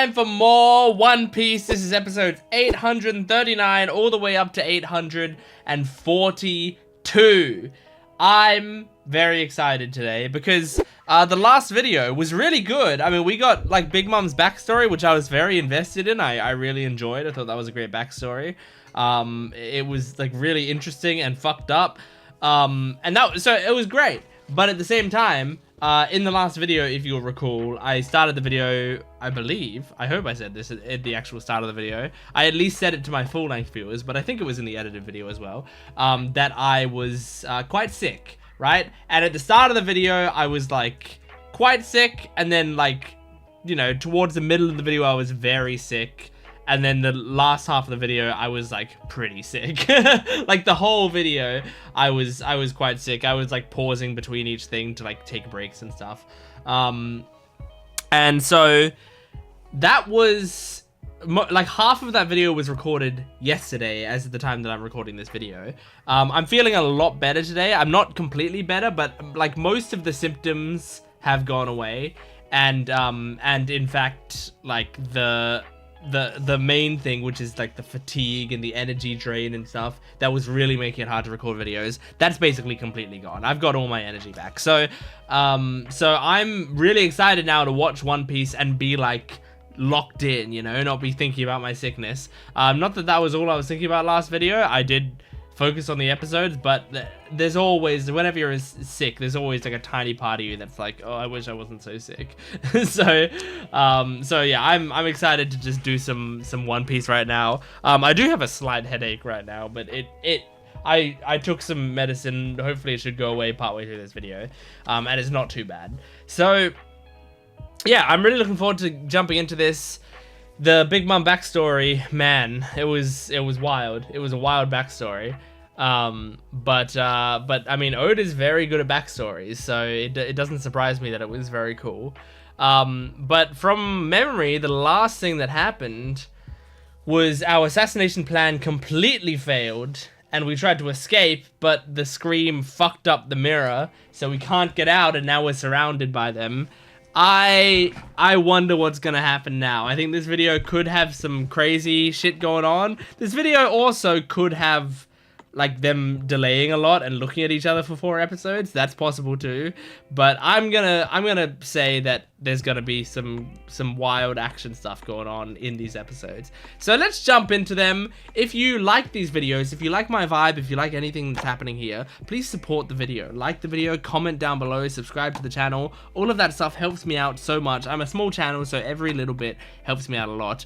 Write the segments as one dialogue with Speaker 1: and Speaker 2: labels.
Speaker 1: time for more One Piece. This is episode 839 all the way up to 842. I'm very excited today because the last video was really good. I mean, we got like Big Mom's backstory, which I was very invested in. I really enjoyed. I thought that was a great backstory. It was like really interesting and fucked up. So it was great. But at the same time, in the last video, if you'll recall, I started the video, I hope I said this at the actual start of the video. I at least said it to my full-length viewers, but I think it was in the edited video as well, that I was quite sick, right? And at the start of the video, I was like quite sick, and then like, you know, towards the middle of the video, I was very sick. And then the last half of the video, I was like pretty sick. Like the whole video, I was quite sick. I was like pausing between each thing to like take breaks and stuff. And so that was like half of that video was recorded yesterday as of the time that I'm recording this video. I'm feeling a lot better today. I'm not completely better, but like most of the symptoms have gone away. And in fact, like the main thing, which is like the fatigue and the energy drain and stuff that was really making it hard to record videos, that's basically completely gone. I've got all my energy back. So I'm really excited now to watch One Piece and be like locked in, you know, not be thinking about my sickness. Not that that was all I was thinking about last video. I did focus on the episodes, but there's always, whenever you're sick, there's always like a tiny part of you that's like, oh, I wish I wasn't so sick. So yeah, I'm excited to just do some One Piece right now. I do have a slight headache right now, but I took some medicine. Hopefully it should go away partway through this video, and it's not too bad. So yeah, I'm really looking forward to jumping into this. The Big Mom backstory, man, it was wild. It was a wild backstory. But I mean, Oda is very good at backstories, so it doesn't surprise me that it was very cool. But from memory, the last thing that happened was our assassination plan completely failed, and we tried to escape, but the scream fucked up the mirror, so we can't get out, and now we're surrounded by them. I wonder what's gonna happen now. I think this video could have some crazy shit going on. This video also could have like them delaying a lot and looking at each other for 4 episodes. That's possible too. But I'm gonna say that there's gonna be some wild action stuff going on in these episodes. So let's jump into them. If you like these videos, if you like my vibe, if you like anything that's happening here, please support the video. Like the video, comment down below, subscribe to the channel. All of that stuff helps me out so much. I'm a small channel, so every little bit helps me out a lot.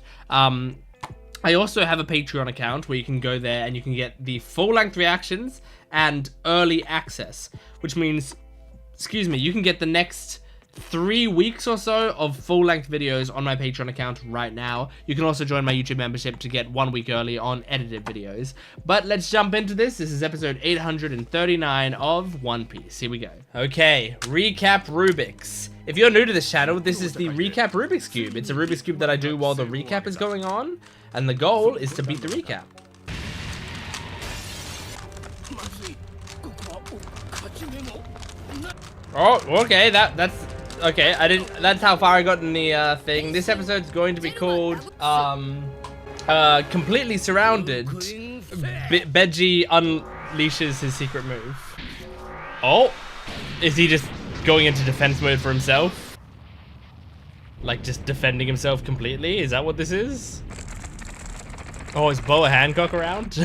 Speaker 1: I also have a Patreon account where you can go there and you can get the full-length reactions and early access, which means, excuse me, you can get the next 3 weeks or so of full-length videos on my Patreon account right now. You can also join my YouTube membership to get 1 week early on edited videos. But let's jump into this. This is episode 839 of One Piece. Here we go. Okay, recap Rubik's. If you're new to this channel, this is the recap Rubik's Cube. It's a Rubik's Cube that I do while the recap is going on. And the goal is to beat the recap. Oh, okay, that's okay. That's how far I got in the thing. This episode's going to be called Completely Surrounded. Beji unleashes his secret move. Oh, is he just going into defense mode for himself? Like just defending himself completely? Is that what this is? Oh, is Boa Hancock around?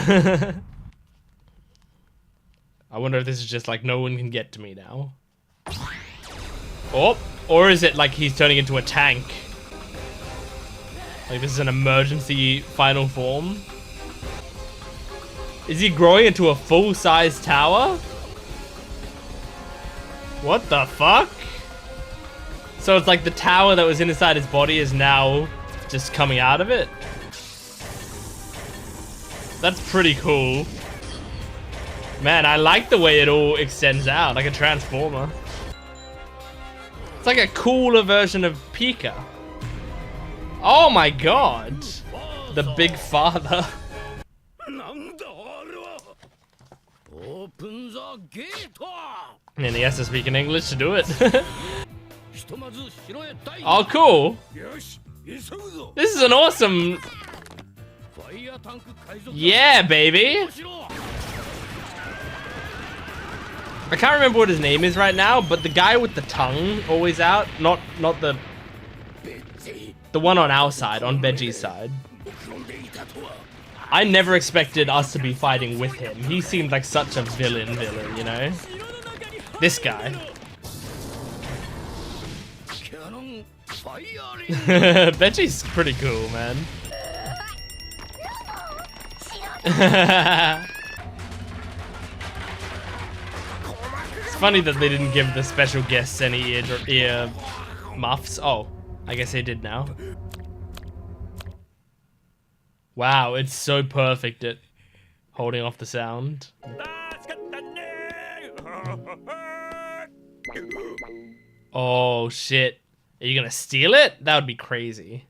Speaker 1: I wonder if this is just like no one can get to me now. Oh, or is it like he's turning into a tank? Like this is an emergency final form? Is he growing into a full-size tower? What the fuck? So it's like the tower that was inside his body is now just coming out of it? That's pretty cool. Man, I like the way it all extends out, like a transformer. It's like a cooler version of Pika. Oh my god. The big father. And he has to speak in English to do it. Oh, cool. This is an awesome... Yeah, baby! I can't remember what his name is right now, but the guy with the tongue always out, not the one on our side, on Beji's side. I never expected us to be fighting with him. He seemed like such a villain, you know? This guy. Beji's pretty cool, man. It's funny that they didn't give the special guests any ear muffs. Oh, I guess they did now. Wow, it's so perfect at holding off the sound. Oh shit. Are you gonna steal it? That would be crazy.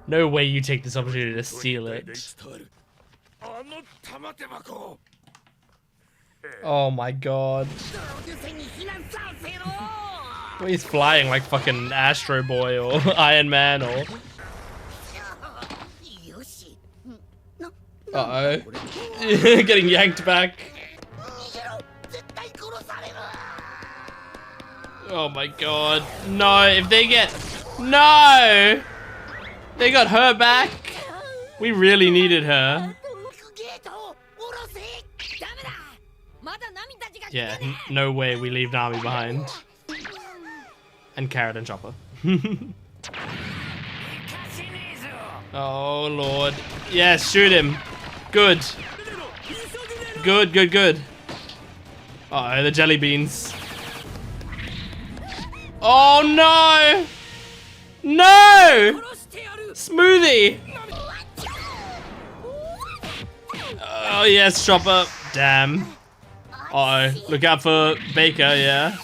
Speaker 1: No way you take this opportunity to steal it. Oh my god. Well, he's flying like fucking Astro Boy or Iron Man or... Uh-oh. Getting yanked back. Oh my god. No, if they get... No! They got her back. We really needed her. Yeah, no way we leave Nami behind. And Carrot and Chopper. Oh lord. Yes, shoot him. Good. Good, good, good. Uh oh, the jelly beans. Oh no! No! Smoothie! Oh yes, Chopper. Damn. Uh oh, look out for Baker, yeah.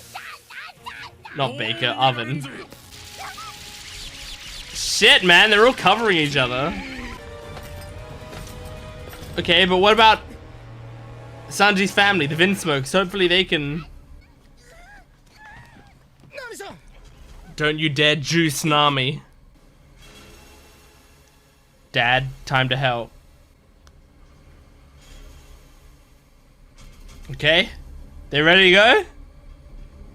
Speaker 1: Not Baker, Oven. Shit, man, they're all covering each other. Okay, but what about Sanji's family, the Vinsmokes? Hopefully they can... Don't you dare juice Nami. Dad, time to help. Okay, they ready to go?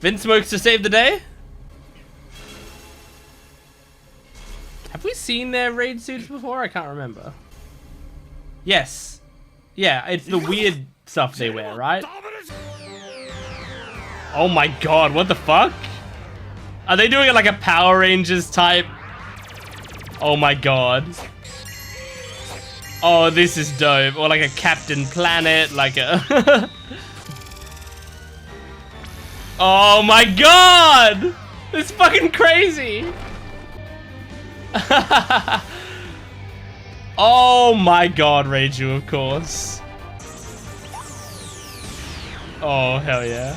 Speaker 1: Vinsmokes to save the day? Have we seen their raid suits before? I can't remember. Yes. Yeah, it's the weird stuff they wear, right? Oh my god, what the fuck? Are they doing it like a Power Rangers type? Oh my god. Oh, this is dope. Or like a Captain Planet, like a... Oh my god! It's fucking crazy! Oh my god, Reiju, of course. Oh, hell yeah.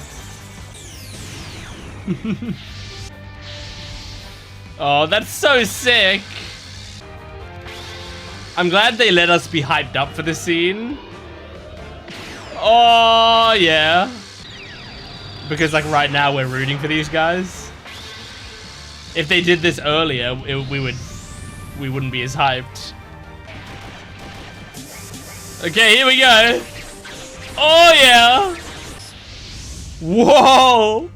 Speaker 1: Oh, that's so sick. I'm glad they let us be hyped up for the scene. Oh, yeah. Because, like, right now we're rooting for these guys. If they did this earlier, we wouldn't be as hyped. Okay, here we go. Oh, yeah. Whoa.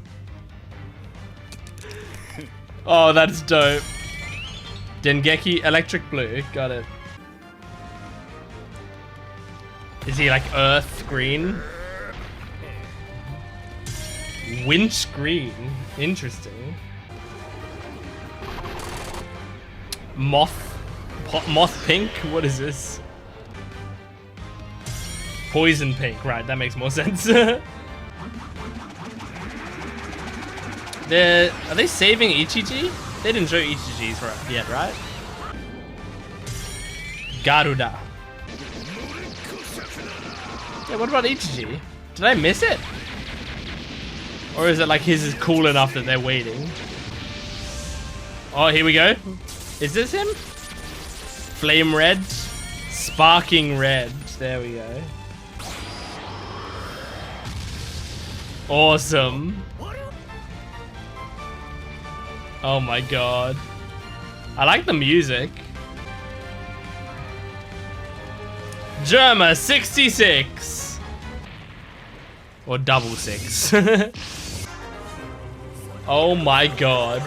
Speaker 1: Oh, that's dope. Dengeki Electric Blue. Got it. Is he like Earth Green? Winch Green. Interesting. Moth Pink? What is this? Poison Pink. Right, that makes more sense. Are they saving Ichiji? They didn't show Ichiji's yet, right? Garuda. Yeah, what about Ichiji? Did I miss it? Or is it like his is cool enough that they're waiting? Oh, here we go. Is this him? Flame red? Sparking red. There we go. Awesome. Oh my god. I like the music. Germa 66. Or double six. Oh my god.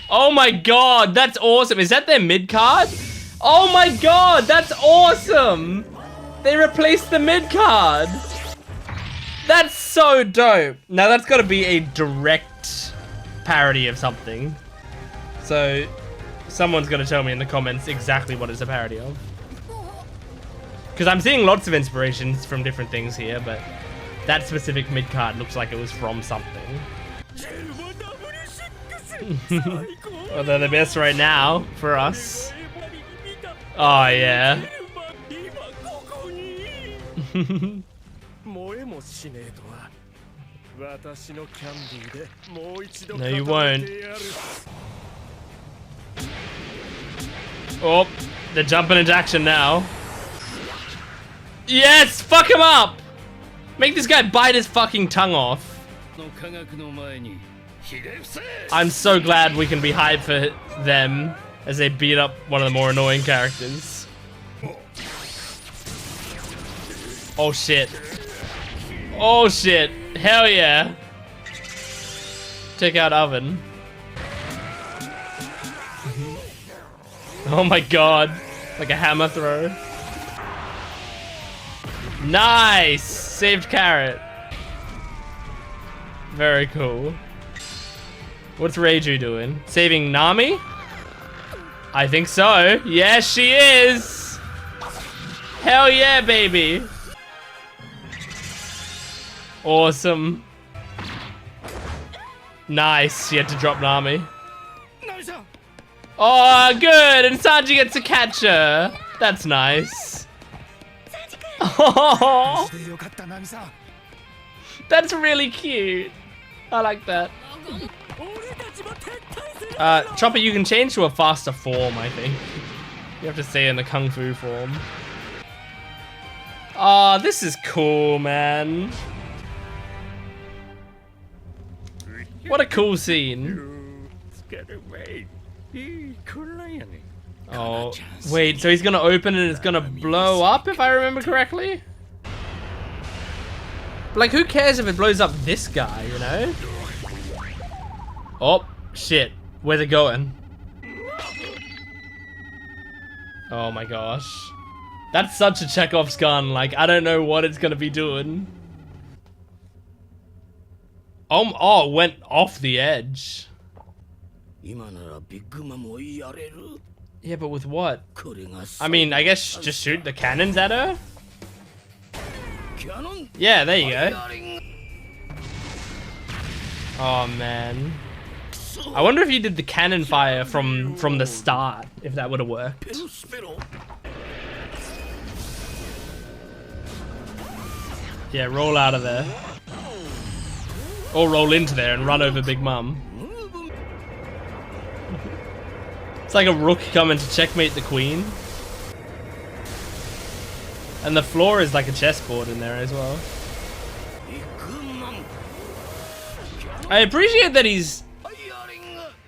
Speaker 1: Oh my god, that's awesome. Is that their mid card? Oh my god, that's awesome. They replaced the mid card. That's so dope. Now that's got to be a direct parody of something. So someone's going to tell me in the comments exactly what it's a parody of. Because I'm seeing lots of inspirations from different things here, but that specific mid card looks like it was from something. Well, they're the best right now for us. Oh yeah. No, you won't. Oh, they're jumping into action now. Yes, fuck him up. Make this guy bite his fucking tongue off. I'm so glad we can be hyped for them as they beat up one of the more annoying characters. Oh shit. Oh shit. Hell yeah. Take out Oven. Oh my god. Like a hammer throw. Nice! Saved Carrot. Very cool. What's Reiju doing? Saving Nami? I think so. Yes, she is! Hell yeah, baby! Awesome. Nice, you had to drop Nami. Oh, good! And Sanji gets to catch her. That's nice. Oh, that's really cute. I like that. Chopper, you can change to a faster form, I think. You have to stay in the Kung Fu form. Oh, this is cool, man. What a cool scene. Oh, wait, so he's gonna open and it's gonna blow up, if I remember correctly? Like, who cares if it blows up this guy, you know? Oh, shit. Where's it going? Oh my gosh. That's such a Chekhov's gun, like, I don't know what it's gonna be doing. Oh, it went off the edge. Yeah, but with what? I mean, I guess just shoot the cannons at her? Yeah, there you go. Oh, man. I wonder if you did the cannon fire from the start, if that would have worked. Yeah, roll out of there. Or roll into there and run over Big Mum. It's like a rook coming to checkmate the queen. And the floor is like a chessboard in there as well. I appreciate that he's...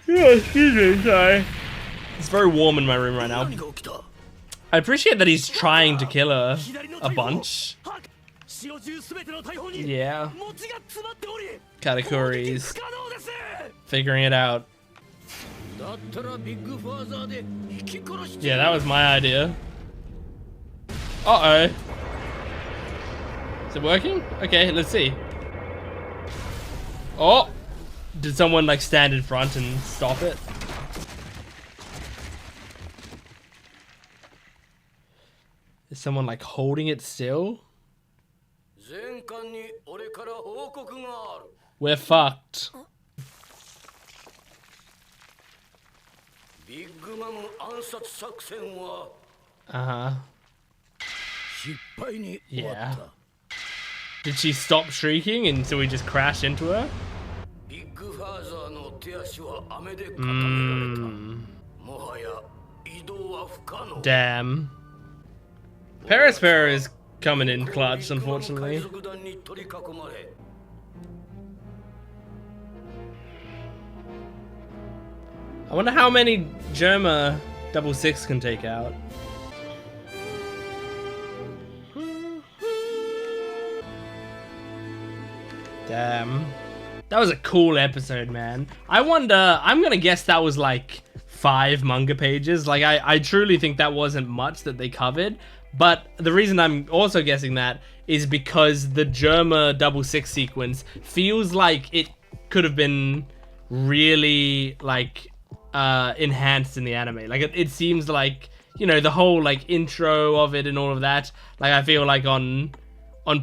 Speaker 1: Yeah, excuse me, sorry. It's very warm in my room right now. I appreciate that he's trying to kill her a bunch. Yeah. Katakuri's figuring it out. Yeah, that was my idea. Uh-oh. Is it working? Okay, let's see. Oh! Did someone like stand in front and stop it? Is someone like holding it still? We're fucked. Uh-huh. Yeah. Did she stop shrieking and so we just crashed into her? Damn. Perispera is coming in clutch, unfortunately. I wonder how many Germa 66 can take out. Damn. That was a cool episode, man. I wonder, I'm gonna guess that was like 5 manga pages. Like, I truly think that wasn't much that they covered. But the reason I'm also guessing that is because the Germa 66 sequence feels like it could have been really, like, enhanced in the anime. Like, it seems like, you know, the whole, like, intro of it and all of that. Like, I feel like on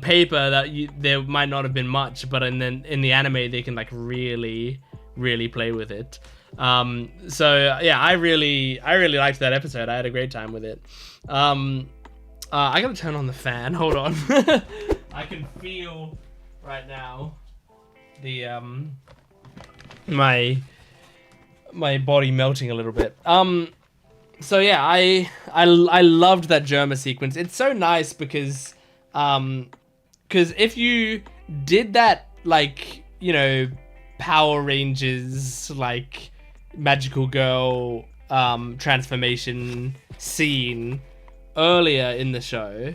Speaker 1: paper that there might not have been much, but in the anime they can like really play with it. So yeah, I really liked that episode. I had a great time with it. I gotta turn on the fan. Hold on. I can feel right now the my body melting a little bit. So yeah, I loved that Germa sequence. It's so nice because if you did that, like, you know, Power Rangers, like, magical girl transformation scene earlier in the show,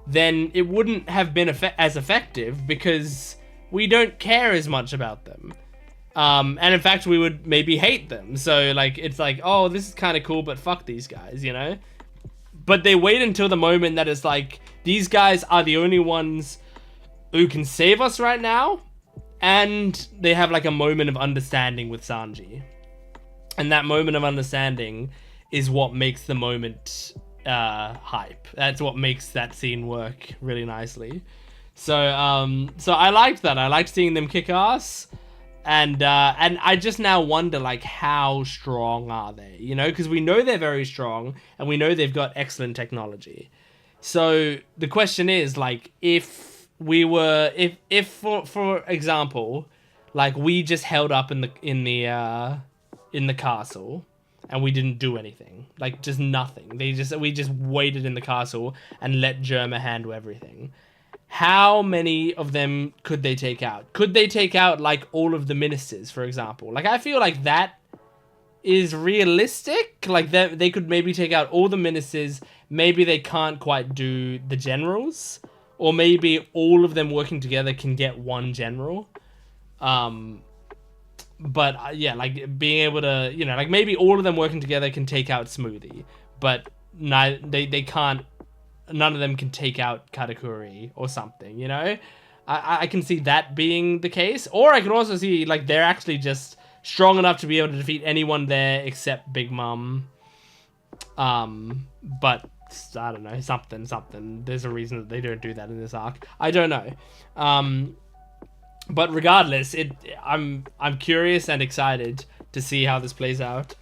Speaker 1: then it wouldn't have been as effective because we don't care as much about them. And in fact, we would maybe hate them. So, like, it's like, oh, this is kind of cool, but fuck these guys, you know? But they wait until the moment that it's like, these guys are the only ones who can save us right now. And they have like a moment of understanding with Sanji. And that moment of understanding is what makes the moment hype. That's what makes that scene work really nicely. So I liked that. I liked seeing them kick ass. And I just now wonder, like, how strong are they? You know, because we know they're very strong, and we know they've got excellent technology. So the question is, like, if for example, like, we just held up in the castle, and we didn't do anything, like, just nothing. We just waited in the castle and let Germa handle everything. How many of them could they take out? Could they take out, like, all of the ministers, for example? Like, I feel like that is realistic. Like, they could maybe take out all the ministers. Maybe they can't quite do the generals. Or maybe all of them working together can get one general. But, yeah, like, being able to, you know, like, maybe all of them working together can take out Smoothie. But they can't. None of them can take out Katakuri or something, you know? I can see that being the case. Or I can also see, like, they're actually just strong enough to be able to defeat anyone there except Big Mom. But, I don't know, something. There's a reason that they don't do that in this arc. I don't know. But regardless, I'm curious and excited to see how this plays out.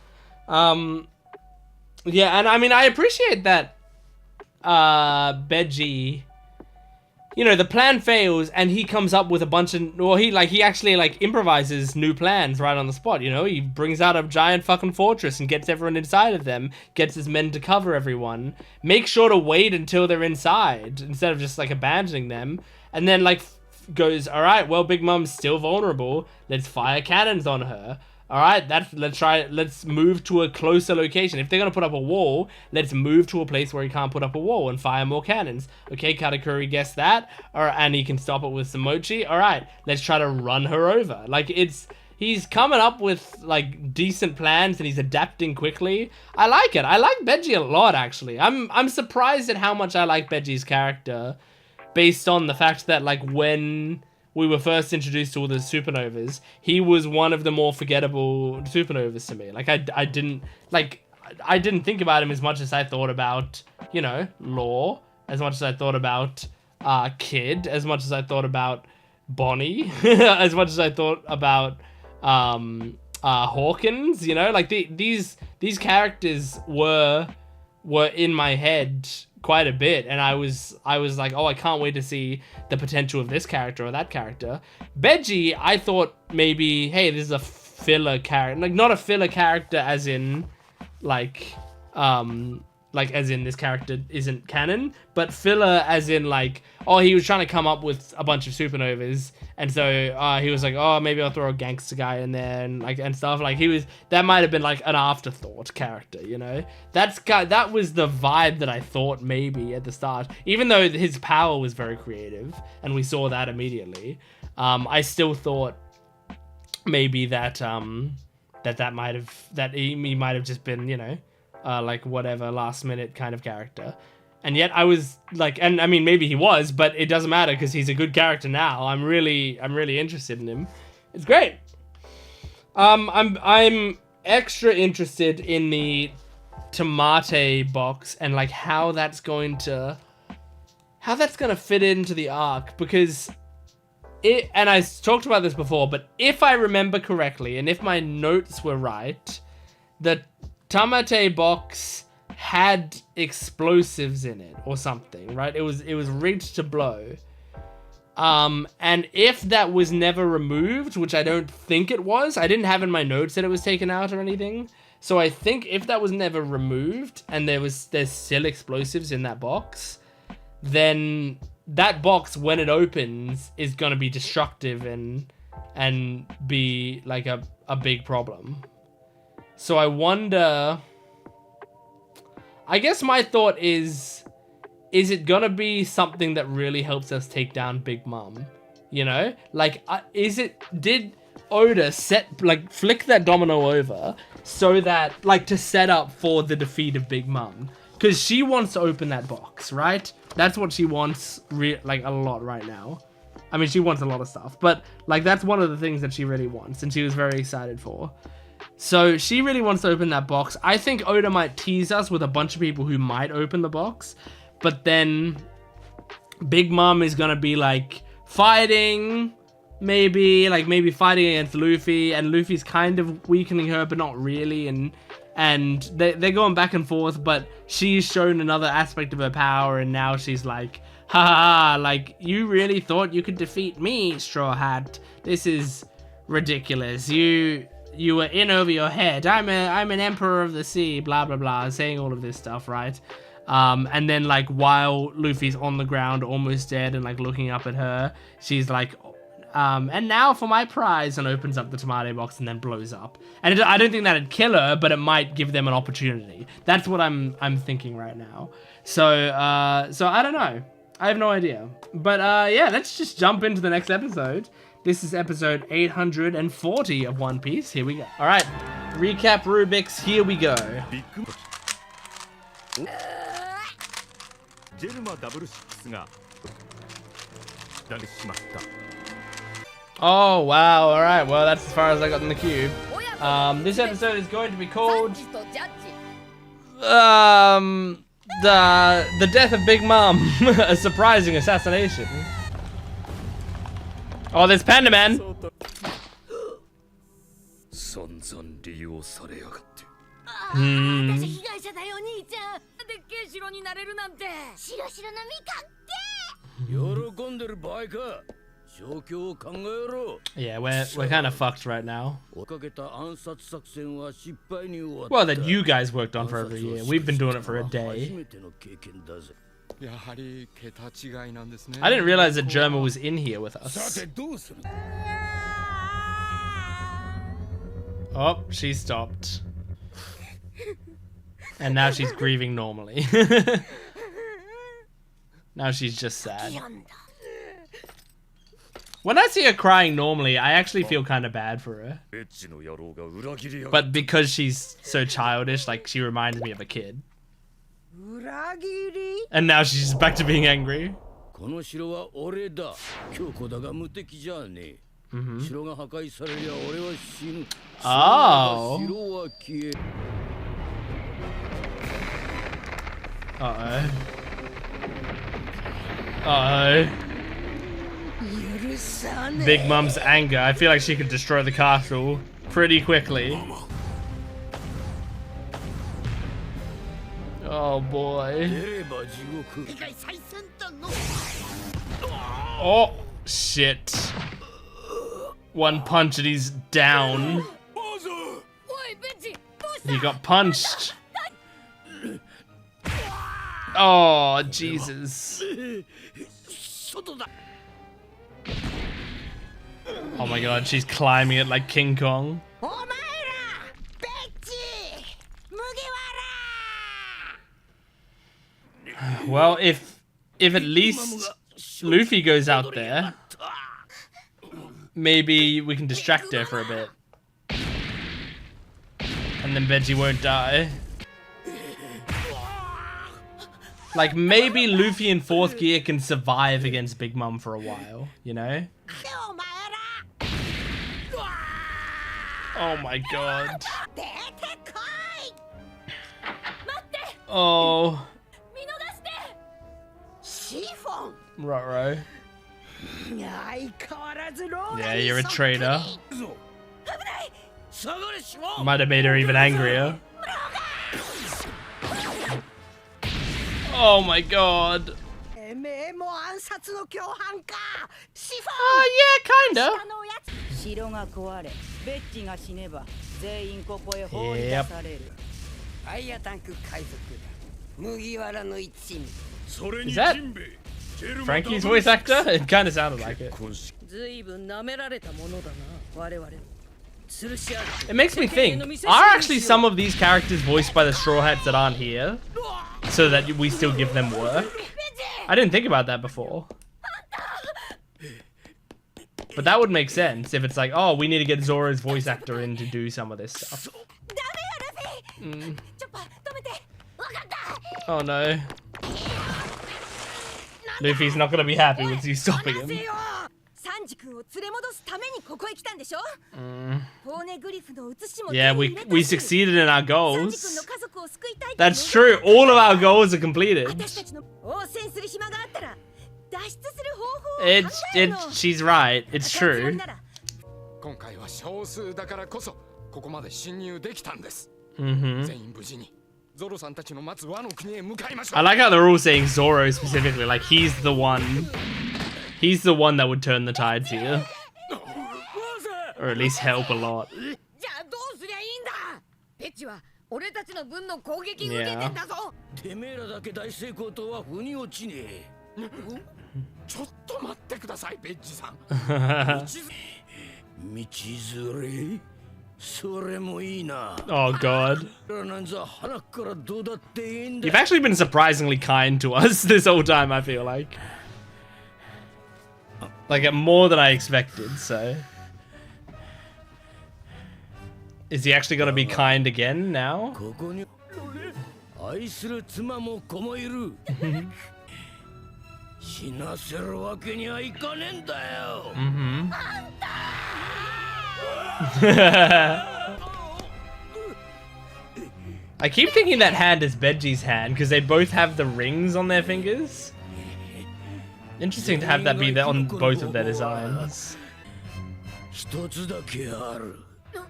Speaker 1: Yeah, and I mean, I appreciate that Beji, you know, the plan fails and he comes up with a bunch of, well, he actually, like, improvises new plans right on the spot, you know? He brings out a giant fucking fortress and gets everyone inside of them, gets his men to cover everyone, make sure to wait until they're inside instead of just, like, abandoning them, and then, like, goes, all right, well, Big Mom's still vulnerable, let's fire cannons on her. All right, let's move to a closer location. If they're going to put up a wall, let's move to a place where he can't put up a wall and fire more cannons. Okay, Katakuri guessed that. And he can stop it with some mochi. All right, let's try to run her over. Like, he's coming up with, like, decent plans and he's adapting quickly. I like it. I like Beji a lot, actually. I'm surprised at how much I like Beji's character based on the fact that, like, when we were first introduced to all the supernovas, he was one of the more forgettable supernovas to me. Like, I didn't think about him as much as I thought about, you know, Law, as much as I thought about Kid, as much as I thought about Bonnie, as much as I thought about Hawkins, you know? Like, these characters were in my head quite a bit, and I was like, oh, I can't wait to see the potential of this character or that character. Beji, I thought maybe, hey, this is a filler character, like, not a filler character as in, like, like as in this character isn't canon, but filler as in like, oh, he was trying to come up with a bunch of supernovas, and so he was like, oh, maybe I'll throw a gangster guy in there and like and stuff. Like that might have been like an afterthought character, you know. That was the vibe that I thought maybe at the start, even though his power was very creative and we saw that immediately. I still thought maybe that he might have just been, you know, like whatever last minute kind of character. And yet I was like, and I mean, maybe he was, but it doesn't matter because he's a good character now. I'm really interested in him. It's great. I'm extra interested in the Tamate box and like how that's gonna fit into the arc, because and I talked about this before, but if I remember correctly, and if my notes were right, the Tamate box had explosives in it or something, right? It was rigged to blow. And if that was never removed, which I don't think it was, I didn't have in my notes that it was taken out or anything. So I think if that was never removed and there's still explosives in that box, then that box, when it opens, is going to be destructive and be like a big problem. So I wonder, I guess my thought is it going to be something that really helps us take down Big Mom? You know, like, did Oda flick that domino over so that, like, to set up for the defeat of Big Mom? Because she wants to open that box, right? That's what she wants, like, a lot right now. I mean, she wants a lot of stuff, but, like, that's one of the things that she really wants, and she was very excited for. So, she really wants to open that box. I think Oda might tease us with a bunch of people who might open the box, but then Big Mom is gonna be, like, fighting, maybe fighting against Luffy, and Luffy's kind of weakening her, but not really, and they're going back and forth, but she's shown another aspect of her power, and now she's like, ha ha ha, like, you really thought you could defeat me, Straw Hat? This is ridiculous. You were in over your head. I'm an emperor of the sea, blah blah blah, saying all of this stuff, right? And then, like, while Luffy's on the ground almost dead and like looking up at her, she's like, and now for my prize, and opens up the Tamate box and then blows up. And I don't think that'd kill her, but it might give them an opportunity. That's what I'm thinking right now. So I don't know. I have no idea. But yeah, let's just jump into the next episode. This is episode 840 of One Piece. Here we go. All right, recap Rubik's. Here we go. Oh wow, alright, well that's as far as I got in the cube. This episode is going to be called the death of Big Mom. A surprising assassination. Oh, there's Panda Man. Yeah, we're kind of fucked right now. Well, that you guys worked on for over a year. We've been doing it for a day. I didn't realize that Germa was in here with us. Oh, she stopped. And now she's grieving normally. Now she's just sad. When I see her crying normally, I actually feel kind of bad for her. But because she's so childish, like, she reminds me of a kid. And now she's back to being angry. Oh. Uh-oh. Uh-oh. Big Mom's anger. I feel like she could destroy the castle pretty quickly. Oh boy. Oh shit. One punch and he's down. He got punched. Oh, Jesus. Oh my god, she's climbing it like King Kong. Well, if at least Luffy goes out there, maybe we can distract her for a bit. And then Veggie won't die. Like, maybe Luffy in 4th gear can survive against Big Mom for a while, you know? Oh my god. Oh. Ruh-roh. Yeah, you're a traitor. Might have made her even angrier. Oh my god. Oh yeah, kinda. Yep. Is that Frankie's voice actor? It kinda sounded like it. It makes me think, are actually some of these characters voiced by the Straw Hats that aren't here? So that we still give them work? I didn't think about that before. But that would make sense if it's like, oh, we need to get Zoro's voice actor in to do some of this stuff. Oh no. Luffy's not gonna be happy with you stopping him. Yeah, we succeeded in our goals. That's true. All of our goals are completed. She's right. It's true. I like how they're all saying Zoro specifically, like he's the one that would turn the tides here. Or at least help a lot. Yeah. Oh god. You've actually been surprisingly kind to us this whole time, I feel like. Like, more than I expected, so. Is he actually gonna be kind again now? I keep thinking that hand is Veggie's hand because they both have the rings on their fingers. Interesting to have that be there on both of their designs.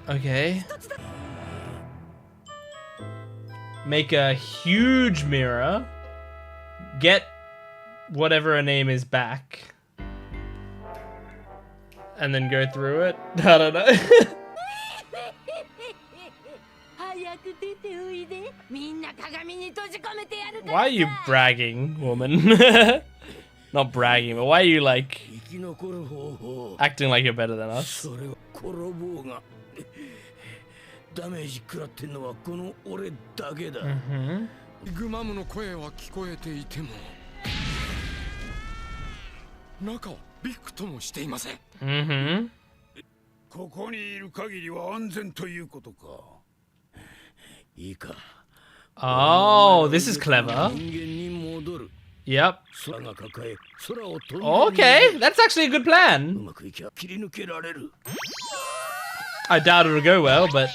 Speaker 1: Okay. Make a huge mirror. Get whatever her name is back. And then go through it. I don't know. Why are you bragging, woman? Not bragging, but why are you like acting like you're better than us? Oh, this is clever. Yep. Okay, that's actually a good plan. I doubt it'll go well, but...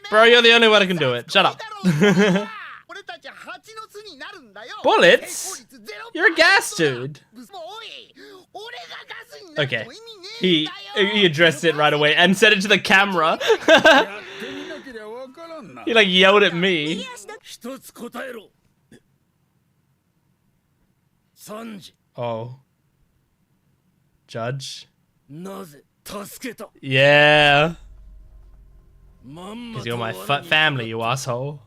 Speaker 1: Bro, you're the only one who can do it. Shut up. Bullets? You're a gas dude. Okay. He addressed it right away and said it to the camera. He like yelled at me. Oh. Judge? Yeah. Because you're my family, you asshole.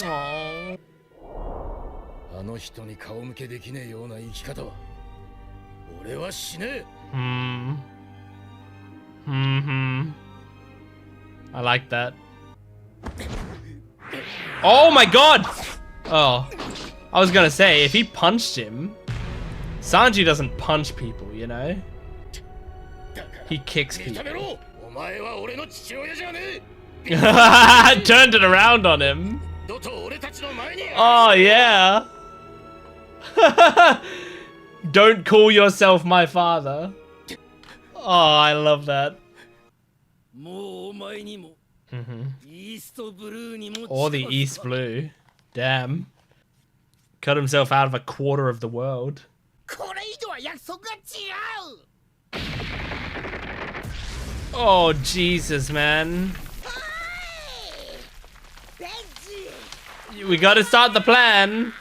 Speaker 1: Aww.
Speaker 2: あの人に顔向けできねえような生き方は俺はしねえ。
Speaker 1: I like that. Oh my god! Oh. I was gonna say, if he punched him, Sanji doesn't punch people, you know? He kicks people. Turned it around on him. Oh yeah. Don't call yourself my father. Oh, I love that. Or the East Blue. Damn. Cut himself out of a quarter of the world. Oh, Jesus, man. We gotta start the plan.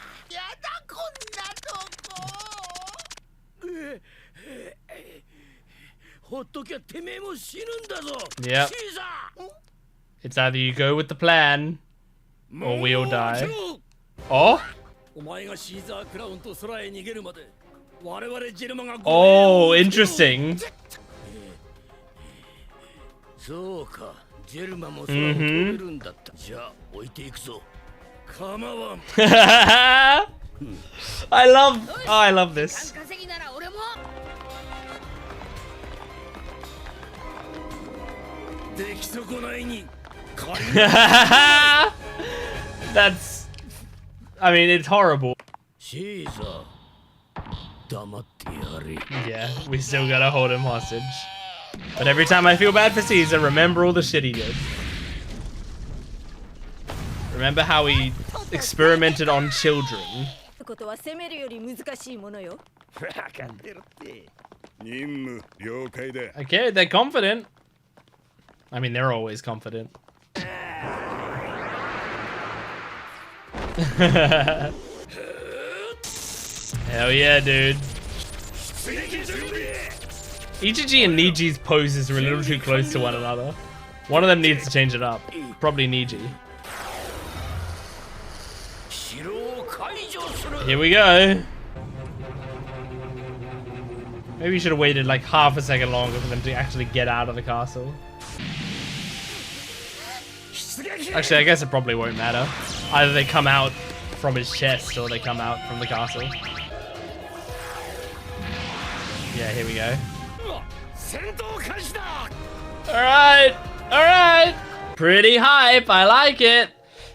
Speaker 1: Yep. It's either you go with the plan, or we'll die. Oh? Oh, interesting. I love this. That's, I mean, it's horrible. Yeah, we still gotta hold him hostage. But every time I feel bad for Caesar, remember all the shit he did. Remember how he experimented on children. Okay, they're confident. I mean, they're always confident. Hell yeah, dude. Ichiji and Niji's poses are a little too close to one another. One of them needs to change it up. Probably Niji. Here we go. Maybe you should have waited like half a second longer for them to actually get out of the castle. Actually, I guess it probably won't matter. Either they come out from his chest or they come out from the castle. Yeah, here we go. Alright, alright. Pretty hype, I like it.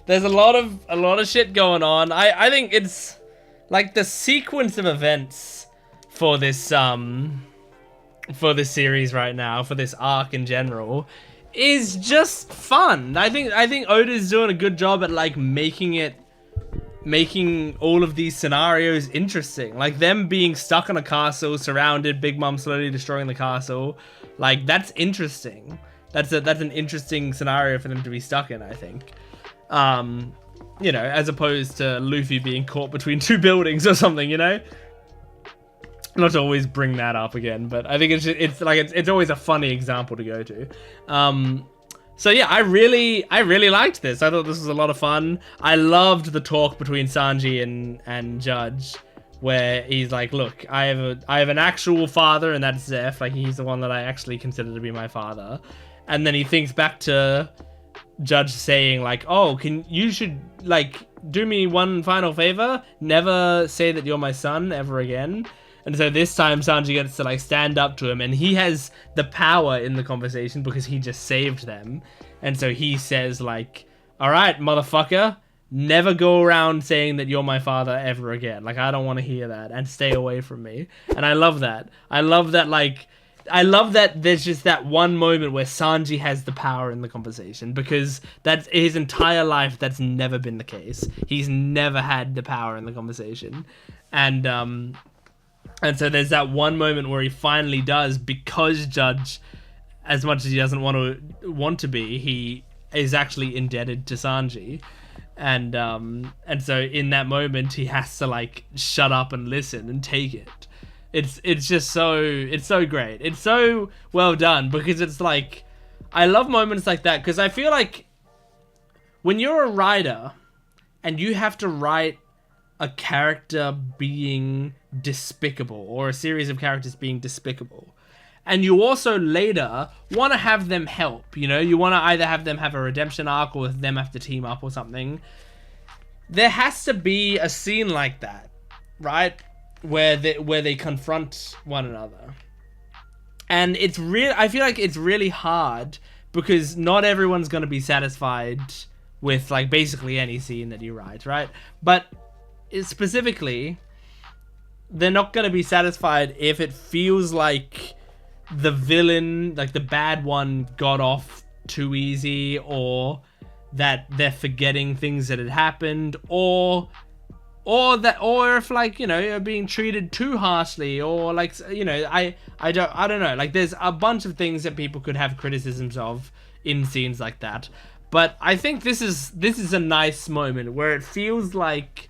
Speaker 1: There's a lot of shit going on. I think it's like the sequence of events for this series right now, for this arc in general, is just fun. I think Oda's doing a good job at like making all of these scenarios interesting. Like them being stuck in a castle, surrounded, Big Mom slowly destroying the castle. Like that's interesting. That's an interesting scenario for them to be stuck in, I think. You know, as opposed to Luffy being caught between two buildings or something, you know? Not to always bring that up again, but I think it's always a funny example to go to. So yeah, I really liked this. I thought this was a lot of fun. I loved the talk between Sanji and Judge, where he's like, "Look, I have an actual father, and that's Zeph. Like he's the one that I actually consider to be my father." And then he thinks back to Judge saying like, "Oh, you should like do me one final favor. Never say that you're my son ever again." And so this time Sanji gets to like stand up to him, and he has the power in the conversation because he just saved them. And so he says like, "All right, motherfucker, never go around saying that you're my father ever again. Like I don't want to hear that, and stay away from me." And I love that. I love that there's just that one moment where Sanji has the power in the conversation, because that's his entire life. That's never been the case. He's never had the power in the conversation. And so there's that one moment where he finally does, because Judge, as much as he doesn't want to be, he is actually indebted to Sanji. And so in that moment he has to like shut up and listen and take it. It's just so great. It's so well done, because it's like, I love moments like that, because I feel like when you're a writer and you have to write a character being despicable, or a series of characters being despicable. And you also later want to have them help, you know? You want to either have them have a redemption arc or them have to team up or something. There has to be a scene like that, right? Where they confront one another. And it's I feel like it's really hard because not everyone's going to be satisfied with like basically any scene that you write, right? But specifically, they're not going to be satisfied if it feels like the villain, like the bad one, got off too easy, or that they're forgetting things that had happened, or if like, you know, you're being treated too harshly, or like, you know, I don't know, like there's a bunch of things that people could have criticisms of in scenes like that. But I think this is a nice moment where it feels like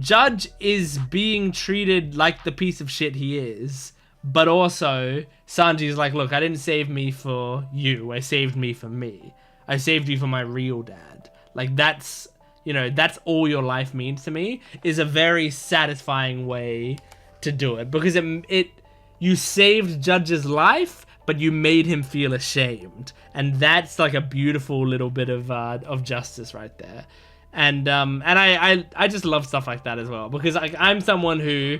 Speaker 1: Judge is being treated like the piece of shit he is, but also Sanji's like, look, I didn't save me for you, I saved me for me. I saved you for my real dad. Like, that's, you know, that's all your life means to me, is a very satisfying way to do it. Because you saved Judge's life, but you made him feel ashamed. And that's like a beautiful little bit of justice right there. And I just love stuff like that as well. Because I'm someone who,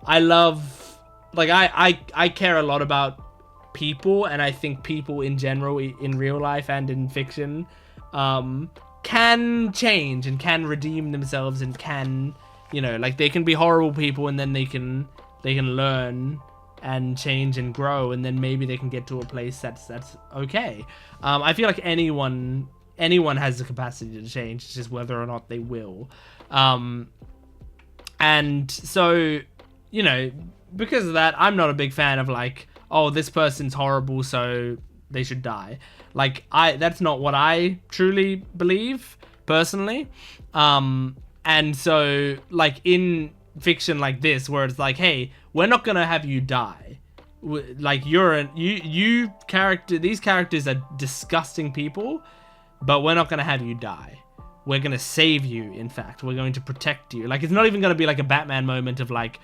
Speaker 1: I love, like, I care a lot about people, and I think people in general, in real life and in fiction, can change and can redeem themselves and can, you know, like, they can be horrible people and then they can learn and change and grow, and then maybe they can get to a place that's okay. I feel like anyone has the capacity to change, it's just whether or not they will. And so, you know, because of that, I'm not a big fan of like, oh, this person's horrible, so they should die. Like, that's not what I truly believe, personally. And so, like, in fiction like this, where it's like, hey, we're not gonna have you die. Like, these characters are disgusting people, but we're not gonna have you die. We're gonna save you, in fact. We're going to protect you. Like, it's not even gonna be like a Batman moment of like,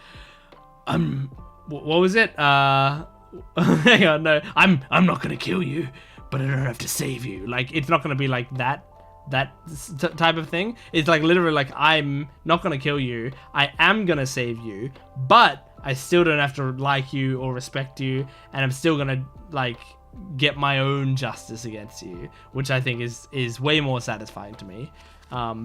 Speaker 1: what was it? Hang on, no, I'm not gonna kill you, but I don't have to save you. Like, it's not gonna be like that type of thing. It's like literally like, I'm not gonna kill you, I am gonna save you, but I still don't have to like you or respect you, and I'm still gonna like get my own justice against you, which I think is way more satisfying to me,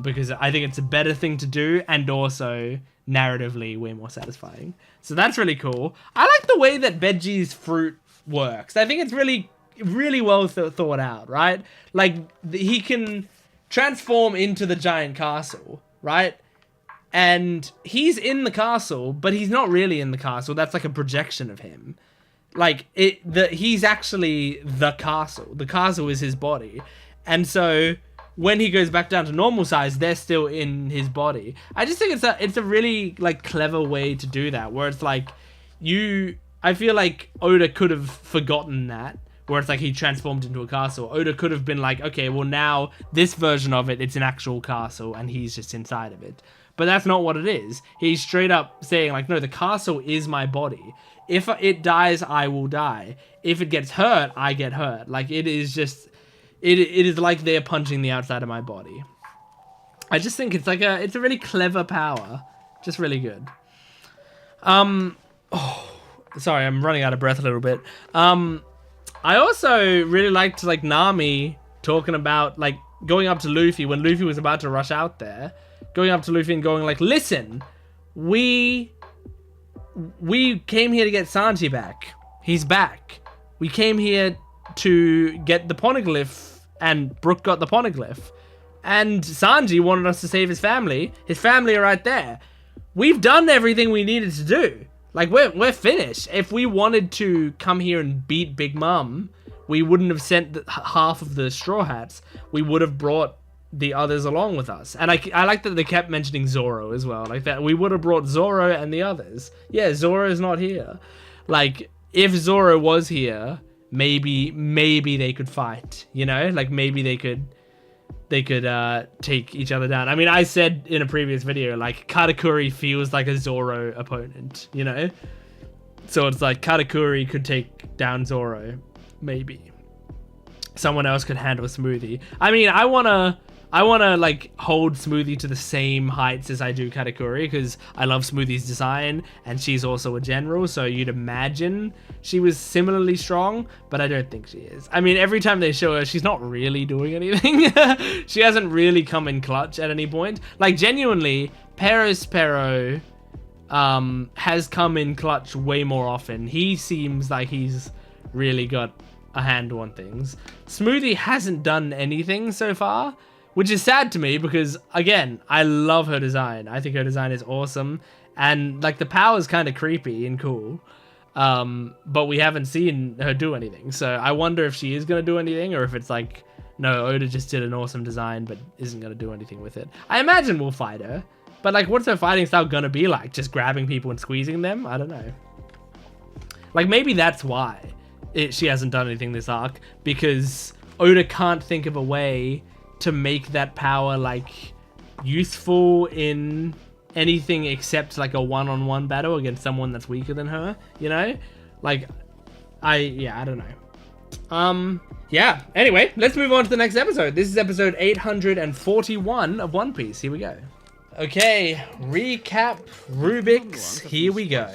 Speaker 1: because I think it's a better thing to do, and also narratively way more satisfying. So that's really cool. I like the way that Veggie's fruit works. I think it's really, really well thought out, right? Like, he can transform into the giant castle, right? And he's in the castle, but he's not really in the castle. That's like a projection of him. Like, he's actually the castle. The castle is his body. And so when he goes back down to normal size, they're still in his body. I just think it's a really like clever way to do that, where it's like, I feel like Oda could have forgotten that, where it's like he transformed into a castle. Oda could have been like, okay, well now this version of it's an actual castle and he's just inside of it. But that's not what it is. He's straight up saying like, no, the castle is my body. If it dies, I will die. If it gets hurt, I get hurt. Like, it is just, it is like they're punching the outside of my body. I just think it's a really clever power. Just really good. Sorry, I'm running out of breath a little bit. I also really liked like Nami talking about like going up to Luffy when Luffy was about to rush out there, going up to Luffy and going like, listen, we came here to get Sanji back. He's back. We came here to get the poneglyph, and Brook got the poneglyph. And Sanji wanted us to save his family. His family are right there. We've done everything we needed to do. Like, we're finished. If we wanted to come here and beat Big Mom, we wouldn't have sent half of the Straw Hats. We would have brought the others along with us. And I like that they kept mentioning Zoro as well. Like, that we would have brought Zoro and the others. Yeah, Zoro's not here. Like, if Zoro was here, maybe they could fight, you know? Like, maybe they could take each other down. I mean, I said in a previous video, like, Katakuri feels like a Zoro opponent, you know? So it's like Katakuri could take down Zoro, maybe. Someone else could handle Smoothie. I mean, I wanna like hold Smoothie to the same heights as I do Katakuri, because I love Smoothie's design and she's also a general, so you'd imagine she was similarly strong, but I don't think she is. I mean, every time they show her, she's not really doing anything. She hasn't really come in clutch at any point. Like, genuinely, Pero has come in clutch way more often. He seems like he's really got a handle on things. Smoothie hasn't done anything so far, which is sad to me because, again, I love her design. I think her design is awesome. And, like, the power's kind of creepy and cool. But we haven't seen her do anything. So I wonder if she is going to do anything, or if it's like, no, Oda just did an awesome design but isn't going to do anything with it. I imagine we'll fight her. But, like, what's her fighting style going to be like? Just grabbing people and squeezing them? I don't know. Like, maybe that's why she hasn't done anything this arc. Because Oda can't think of a way to make that power, like, useful in anything except like a one-on-one battle against someone that's weaker than her, you know? Like, I don't know. Yeah, anyway, let's move on to the next episode. This is episode 841 of One Piece. Here we go. Okay, recap Rubik's. Here we go.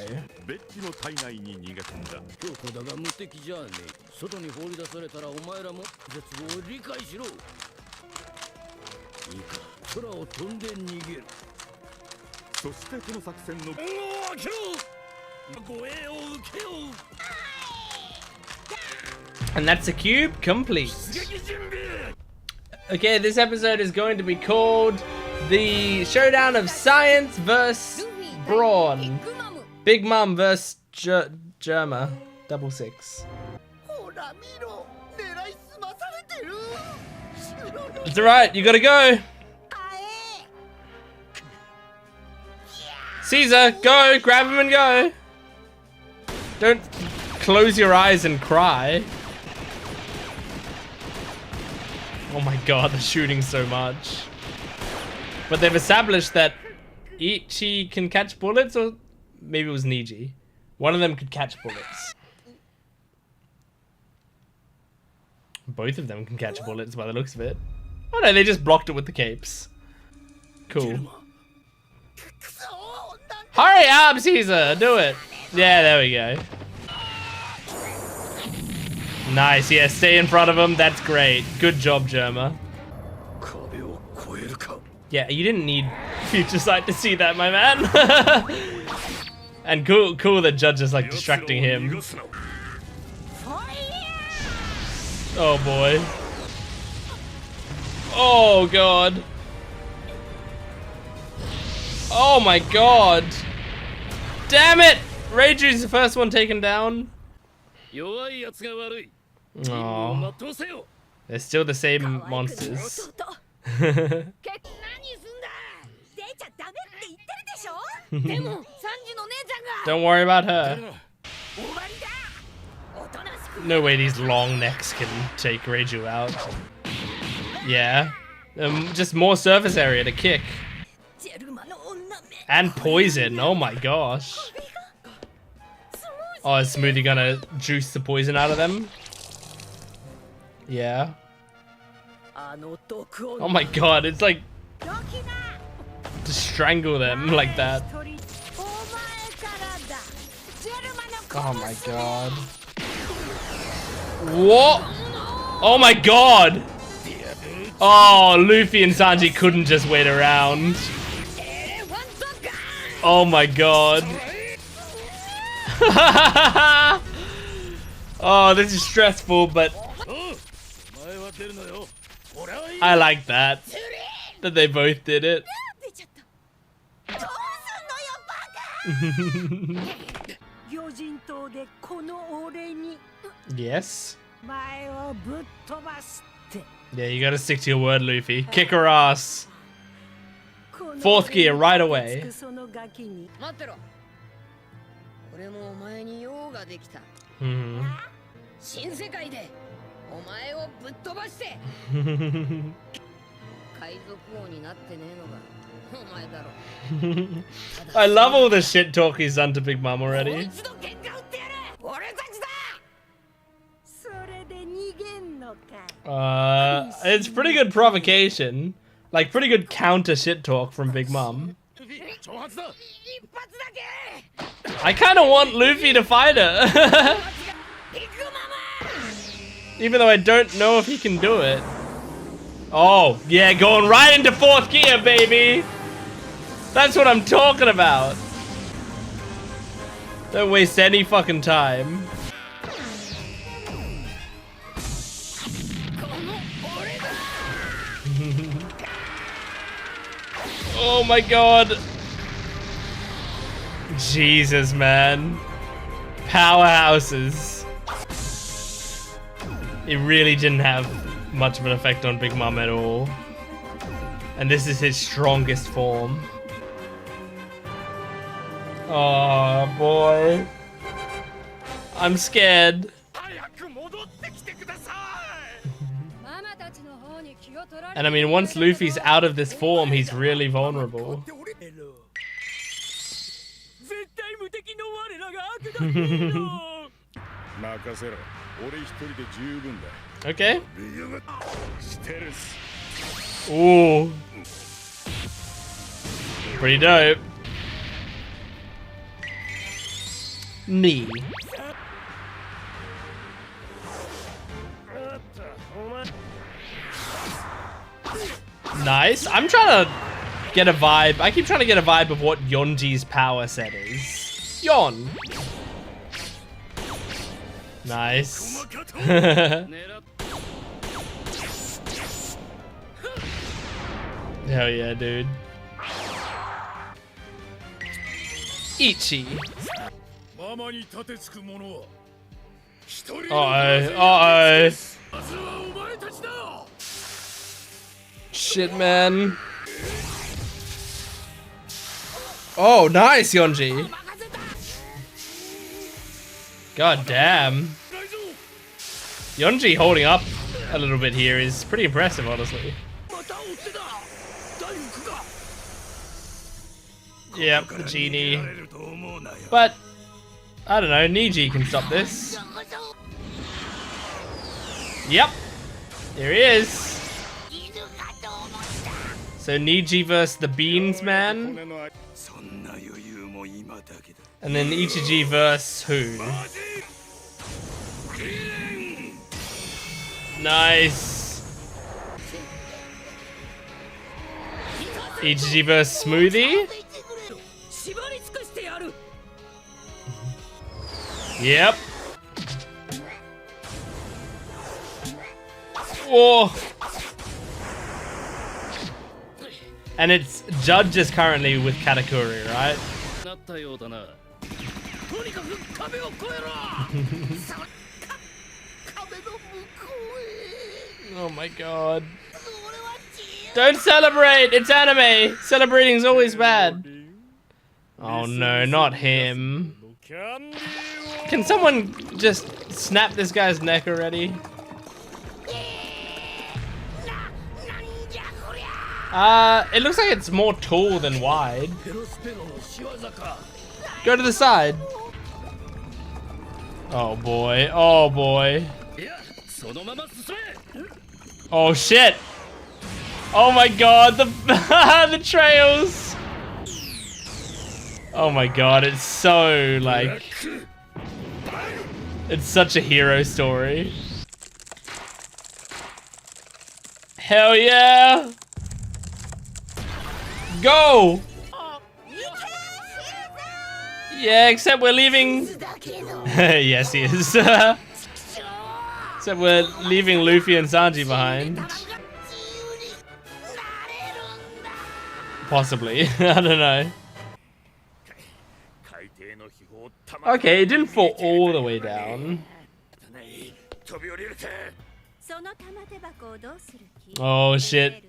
Speaker 1: And that's a cube complete. Okay, this episode is going to be called The Showdown of Science vs. Brawn. Big Mom vs. Germa. 66. It's alright, you gotta go. Caesar, go! Grab him and go! Don't close your eyes and cry. Oh my god, they're shooting so much. But they've established that Ichi can catch bullets, or maybe it was Niji. One of them could catch bullets. Both of them can catch bullets by the looks of it. Oh no, they just blocked it with the capes. Cool. Hurry up, Caesar! Do it! Yeah, there we go. Nice, yeah, stay in front of him. That's great. Good job, Germa. Yeah, you didn't need Future Sight to see that, my man. And cool that Judge is like distracting him. Oh boy. Oh god. Oh my god. Damn it! Reiju's the first one taken down. Oh. They're still the same monsters. Don't worry about her. No way these long necks can take Reiju out. Yeah. Just more surface area to kick. And poison. Oh my gosh. Oh, is Smoothie gonna juice the poison out of them? Yeah. Oh my god, it's like to strangle them like that. Oh my god. What? Oh my god! Oh, Luffy and Sanji couldn't just wait around. Oh my god. Oh, this is stressful, but I like that they both did it. Yes. Yeah, you gotta stick to your word, Luffy. Kick her ass. Fourth gear right away. I love all the shit talk he's done to Big Mom already. It's pretty good provocation. Like, pretty good counter shit talk from Big Mom. I kind of want Luffy to fight her. Even though I don't know if he can do it. Oh, yeah, going right into 4th gear, baby. That's what I'm talking about. Don't waste any fucking time. Oh my god. Jesus, man. Powerhouses. It really didn't have much of an effect on Big Mom at all. And this is his strongest form. Oh boy. I'm scared. And I mean, once Luffy's out of this form, he's really vulnerable. Okay. Ooh. Pretty dope. Knee. Nice. I'm trying to get a vibe. I keep trying to get a vibe of what Yonji's power set is. Yon. Nice. Hell yeah, dude. Ichi. Uh-oh. Shit, man. Oh, nice, Yonji. God damn. Yonji holding up a little bit here is pretty impressive, honestly. Yep, the genie. But, I don't know, Niji can stop this. Yep. There he is. So Niji versus the Beans Man. And then Ichiji versus who? Nice. Ichiji versus Smoothie. Yep. Whoa. And it's Judges currently with Katakuri, right? Oh my god. Don't celebrate! It's anime! Celebrating is always bad. Oh no, not him. Can someone just snap this guy's neck already? It looks like it's more tall than wide. Go to the side. Oh boy, oh boy. Oh shit. Oh my god, the the trails. Oh my god, it's so like, it's such a hero story. Hell yeah. Go! Yeah, except we're leaving... Yes, he is. Except we're leaving Luffy and Sanji behind. Possibly. I don't know. Okay, it didn't fall all the way down. Oh shit.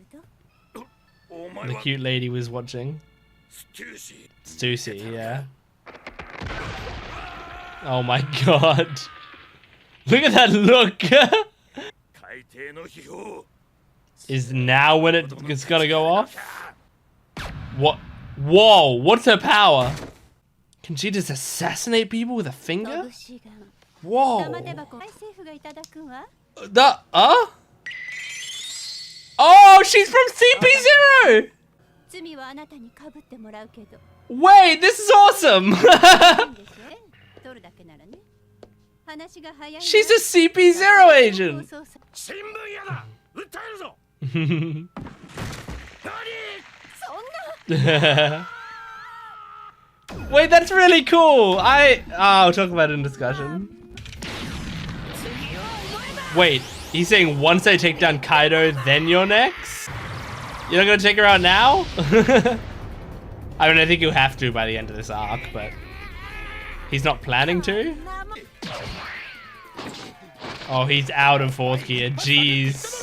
Speaker 1: The cute lady was watching. Stussy, yeah. Oh my god. Look at that look. Is now when it's gonna go off? What? Whoa, what's her power? Can she just assassinate people with a finger? Whoa. Oh, she's from CP0! Wait, this is awesome! She's a CP0 agent! Wait, that's really cool! I'll talk about it in discussion. Wait, he's saying once I take down Kaido, then you're next? You're not gonna take her out now? I mean, I think you have to by the end of this arc, but he's not planning to? Oh, he's out of fourth gear, jeez.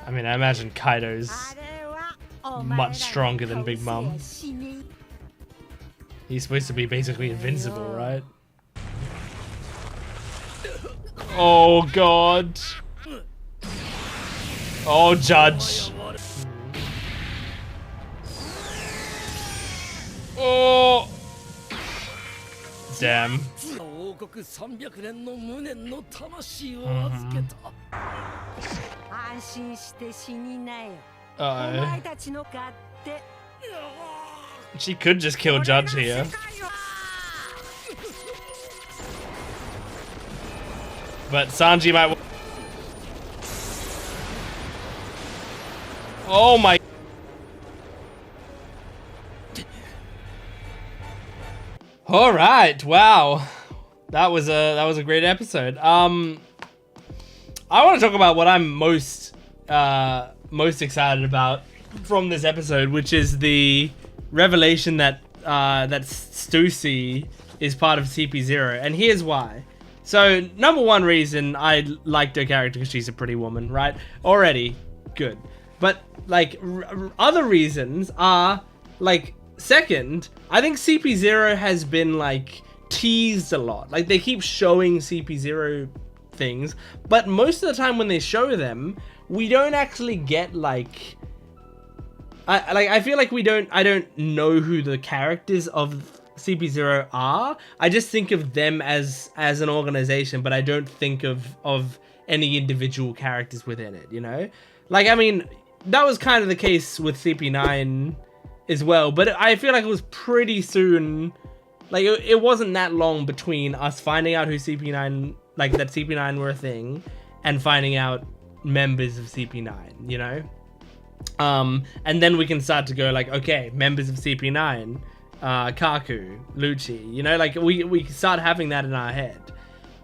Speaker 1: I mean, I imagine Kaido's much stronger than Big Mom. He's supposed to be basically invincible, right? Oh god. Oh, Judge. Oh. Damn. She could just kill Judge here. But Sanji might... Oh my... All right, wow. That was a great episode. I want to talk about what I'm most excited about from this episode, which is the revelation that that Stussy is part of CP0, and here's why. So, number one reason I liked her character because she's a pretty woman, right? Already good. But, like, other reasons are, like, second, I think CP0 has been, like, teased a lot. Like, they keep showing CP0 things, but most of the time when they show them, we don't actually get, like... I feel like I don't know who the characters of CP0 are. I just think of them as an organization, but I don't think of any individual characters within it, you know? Like, I mean, that was kind of the case with CP9 as well, but I feel like it was pretty soon, like, it wasn't that long between us finding out who CP9, like, that CP9 were a thing, and finding out members of CP9, you know? And then we can start to go like, okay, members of CP9, Kaku, Lucci, you know, like we start having that in our head.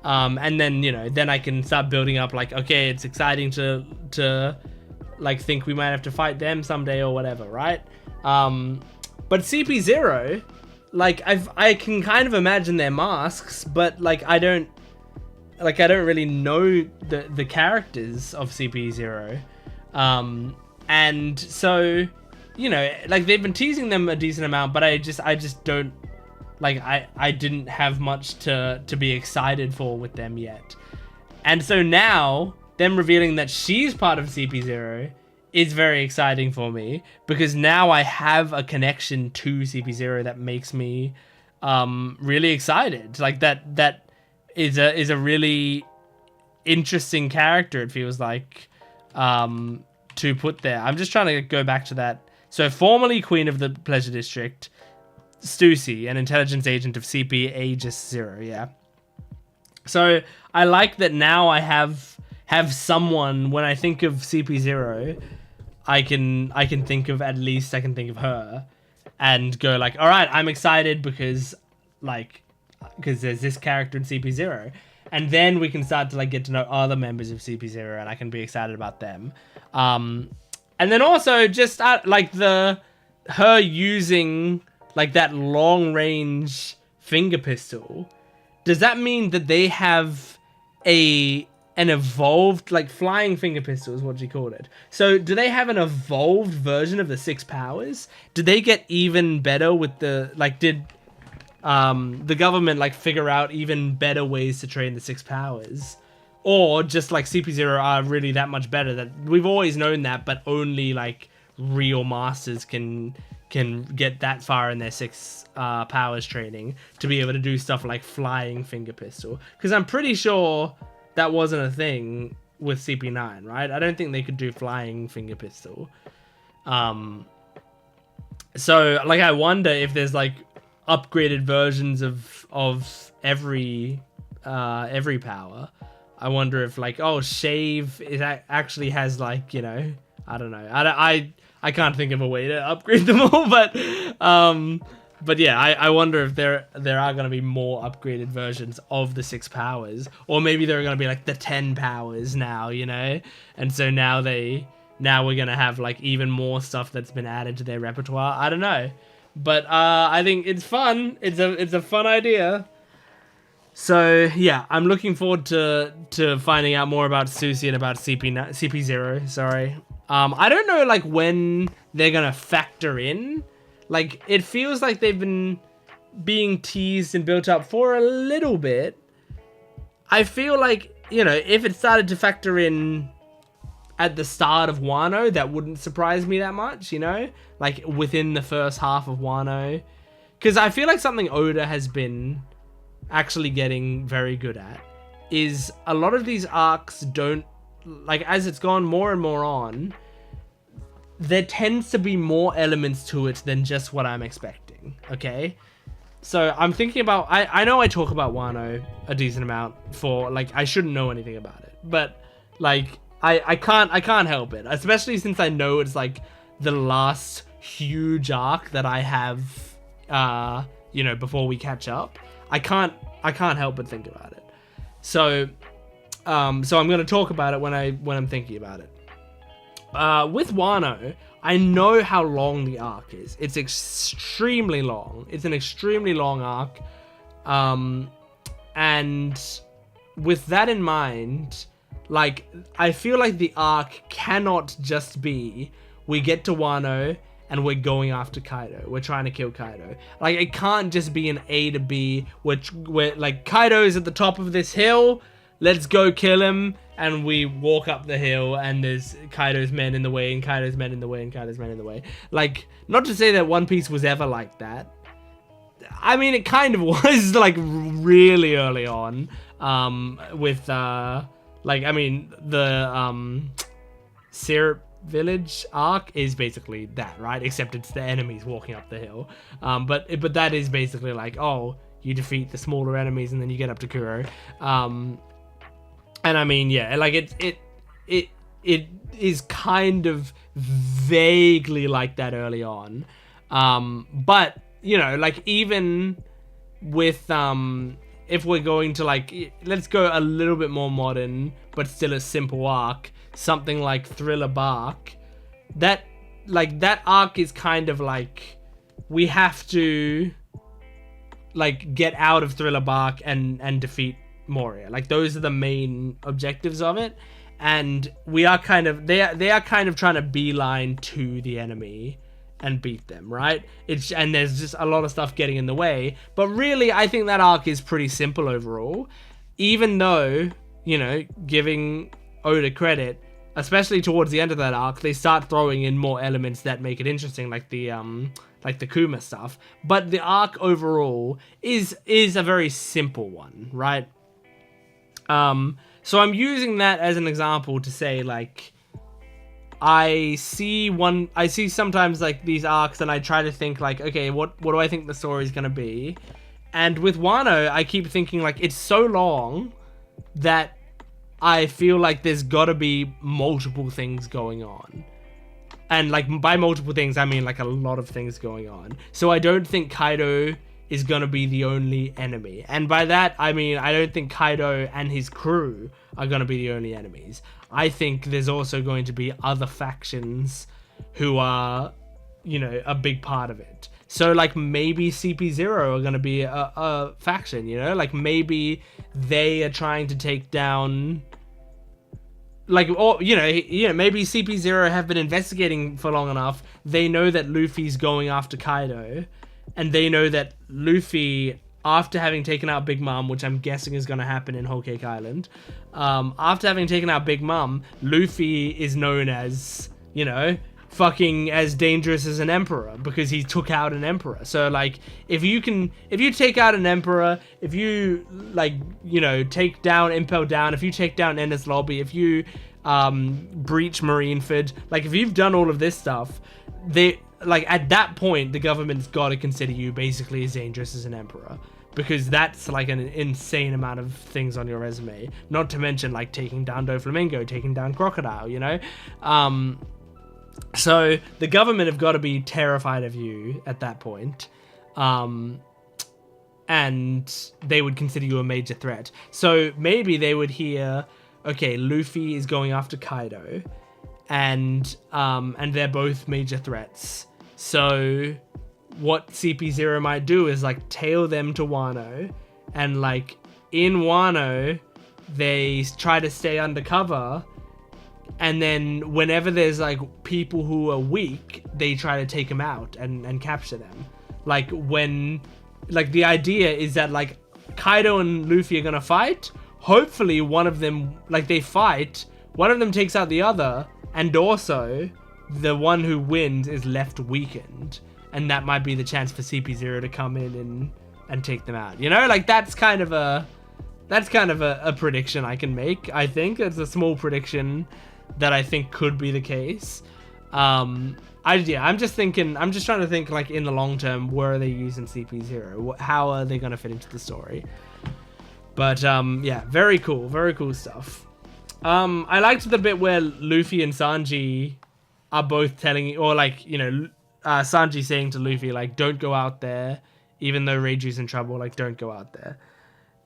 Speaker 1: And then, you know, then I can start building up like, okay, it's exciting to like think we might have to fight them someday or whatever, right? But CP0, like I can kind of imagine their masks, but like I don't really know the characters of CP0. And so, you know, like they've been teasing them a decent amount, but I just don't, like, I didn't have much to be excited for with them yet. And so now, them revealing that she's part of CP0 is very exciting for me, because now I have a connection to CP0 that makes me really excited. Like that is a really interesting character, it feels like, to put there. I'm just trying to go back to that. So, formerly Queen of the Pleasure District, Stussy, an intelligence agent of CP Aegis 0, yeah. So, I like that now I have someone, when I think of CP0, I can think of, at least I can think of her, and go like, alright, I'm excited because there's this character in CP0. And then we can start to like get to know other members of CP0, and I can be excited about them. And then also just like her using like that long range finger pistol. Does that mean that they have an evolved, like, flying finger pistol is what she called it? So do they have an evolved version of the 6 powers? Did they get even better with the, like, did the government like figure out even better ways to train the 6 powers or just like CP0 are really that much better. That we've always known that, but only like real masters can get that far in their 6 powers training to be able to do stuff like flying finger pistol. Because I'm pretty sure that wasn't a thing with CP9, right? I don't think they could do flying finger pistol. So like I wonder if there's like upgraded versions of every power. I wonder if like, oh, shave actually has like, you know, I don't know. I can't think of a way to upgrade them all, but yeah, I wonder if there are going to be more upgraded versions of the 6 powers, or maybe there are going to be like the 10 powers now, you know, and so now we're going to have like even more stuff that's been added to their repertoire. I don't know, but I think it's fun. It's a fun idea. So yeah, I'm looking forward to finding out more about Susie and about CP0. Sorry. I don't know like when they're gonna factor in. Like it feels like they've been being teased and built up for a little bit. I feel like, you know, if it started to factor in at the start of Wano, that wouldn't surprise me that much, you know? Like within the first half of Wano. Because I feel like something Oda has been actually getting very good at is a lot of these arcs don't, like as it's gone more and more on, there tends to be more elements to it than just what I'm expecting, okay? So I'm thinking about, I know I talk about Wano a decent amount for, like, I shouldn't know anything about it, but like I can't help it, especially since I know it's like the last huge arc that I have, you know, before we catch up. I can't help but think about it. So I'm going to talk about it when I'm thinking about it. With Wano, I know how long the arc is. It's extremely long. It's an extremely long arc. And with that in mind, like, I feel like the arc cannot just be, we get to Wano and we're going after Kaido. We're trying to kill Kaido. Like, it can't just be an A to B, which we're like, Kaido's at the top of this hill, let's go kill him, and we walk up the hill, and there's Kaido's men in the way, and Kaido's men in the way, and Kaido's men in the way. Like, not to say that One Piece was ever like that. I mean, it kind of was, like, really early on, with, like, I mean, the, Syrup Village arc is basically that, right? Except it's the enemies walking up the hill. But that is basically like, oh, you defeat the smaller enemies, and then you get up to Kuro. And I mean, yeah, like it is kind of vaguely like that early on. But you know, like even with if we're going to like, let's go a little bit more modern, but still a simple arc, something like Thriller Bark, that arc is kind of like, we have to like get out of Thriller Bark and defeat Moria. Like, those are the main objectives of it, and we are kind of, they are kind of trying to beeline to the enemy and beat them, right? And there's just a lot of stuff getting in the way, but really I think that arc is pretty simple overall, even though, you know, giving Oda credit, especially towards the end of that arc, they start throwing in more elements that make it interesting, like the Kuma stuff. But the arc overall is a very simple one, right? So I'm using that as an example to say, like, I see sometimes like these arcs and I try to think like, okay, what do I think the story is going to be? And with Wano, I keep thinking like, it's so long that I feel like there's got to be multiple things going on. And like, by multiple things, I mean like a lot of things going on. So I don't think Kaido is going to be the only enemy. And by that, I mean, I don't think Kaido and his crew are going to be the only enemies. I think there's also going to be other factions who are, you know, a big part of it. So like, maybe CP0 are going to be a faction, you know? Like, maybe they are trying to take down, like, or, you know, maybe CP0 have been investigating for long enough. They know that Luffy's going after Kaido, and they know that Luffy after having taken out Big Mom, which I'm guessing is going to happen in Whole Cake Island, after having taken out Big Mom, Luffy is known as, you know, fucking as dangerous as an emperor because he took out an emperor. So like, if you take out an emperor, if you like, you know, take down Impel Down, if you take down Ennis Lobby, if you breach Marineford, like if you've done all of this stuff, they like at that point the government's got to consider you basically as dangerous as an emperor, because that's like an insane amount of things on your resume, not to mention like taking down Doflamingo, taking down Crocodile, you know. So the government have got to be terrified of you at that point. And they would consider you a major threat. So maybe they would hear, okay, Luffy is going after Kaido, and they're both major threats. So what CP0 might do is like tail them to Wano, and like in Wano, they try to stay undercover. And then whenever there's like people who are weak, they try to take them out and capture them. Like when, like the idea is that like Kaido and Luffy are gonna fight. Hopefully one of them, like they fight, one of them takes out the other, and also the one who wins is left weakened. And that might be the chance for CP0 to come in and take them out. You know, like that's kind of a prediction I can make. I think it's a small prediction that I think could be the case. I'm just trying to think like in the long term, where are they using CP0? How are they going to fit into the story? But yeah, very cool stuff. I liked the bit where Luffy and Sanji are both telling, or like, you know, Sanji saying to Luffy like, don't go out there, even though Reiju's in trouble, like don't go out there.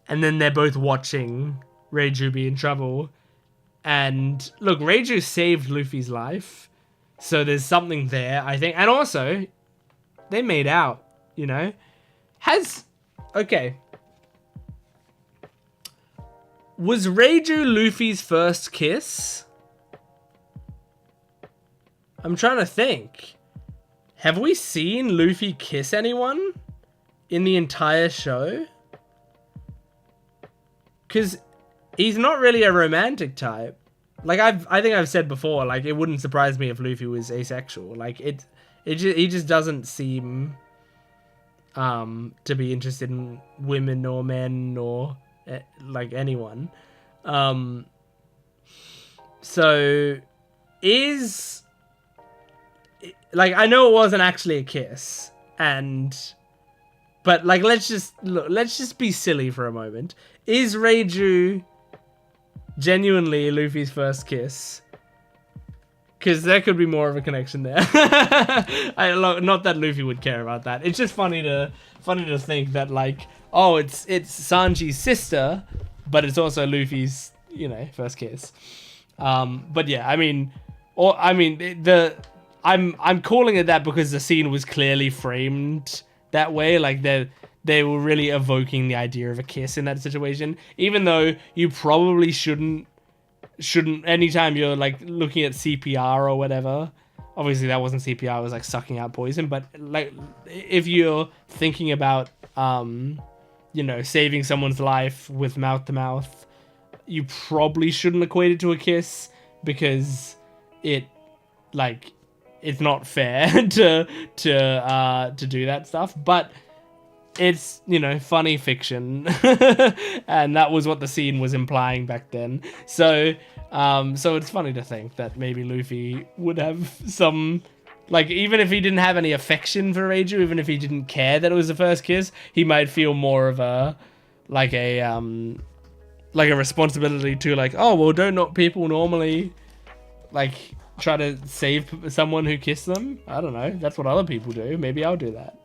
Speaker 1: And then they're both watching Reiju be in trouble. And look, Reiju saved Luffy's life, so there's something there, I think. And also, they made out, you know? Okay. Was Reiju Luffy's first kiss? I'm trying to think. Have we seen Luffy kiss anyone in the entire show? Because he's not really a romantic type. Like I think I've said before, like it wouldn't surprise me if Luffy was asexual. Like he just doesn't seem to be interested in women or men or like anyone. So is like, I know it wasn't actually a kiss, but like let's just be silly for a moment. Is Reiju genuinely Luffy's first kiss? Because there could be more of a connection there. Not that Luffy would care about that. It's just funny to think that like, oh, it's Sanji's sister, but it's also Luffy's, you know, first kiss. But yeah, I'm calling it that because the scene was clearly framed that way. Like they were really evoking the idea of a kiss in that situation, even though you probably shouldn't anytime you're like looking at CPR or whatever. Obviously that wasn't CPR, it was like sucking out poison, but like if you're thinking about you know, saving someone's life with mouth to mouth, you probably shouldn't equate it to a kiss, because it's not fair to do that stuff. But it's, you know, funny fiction, and that was what the scene was implying back then. So it's funny to think that maybe Luffy would have some, like, even if he didn't have any affection for Reiju, even if he didn't care that it was the first kiss, he might feel more of a responsibility to, like, oh well, don't not people normally like try to save someone who kissed them? I don't know. That's what other people do. Maybe I'll do that.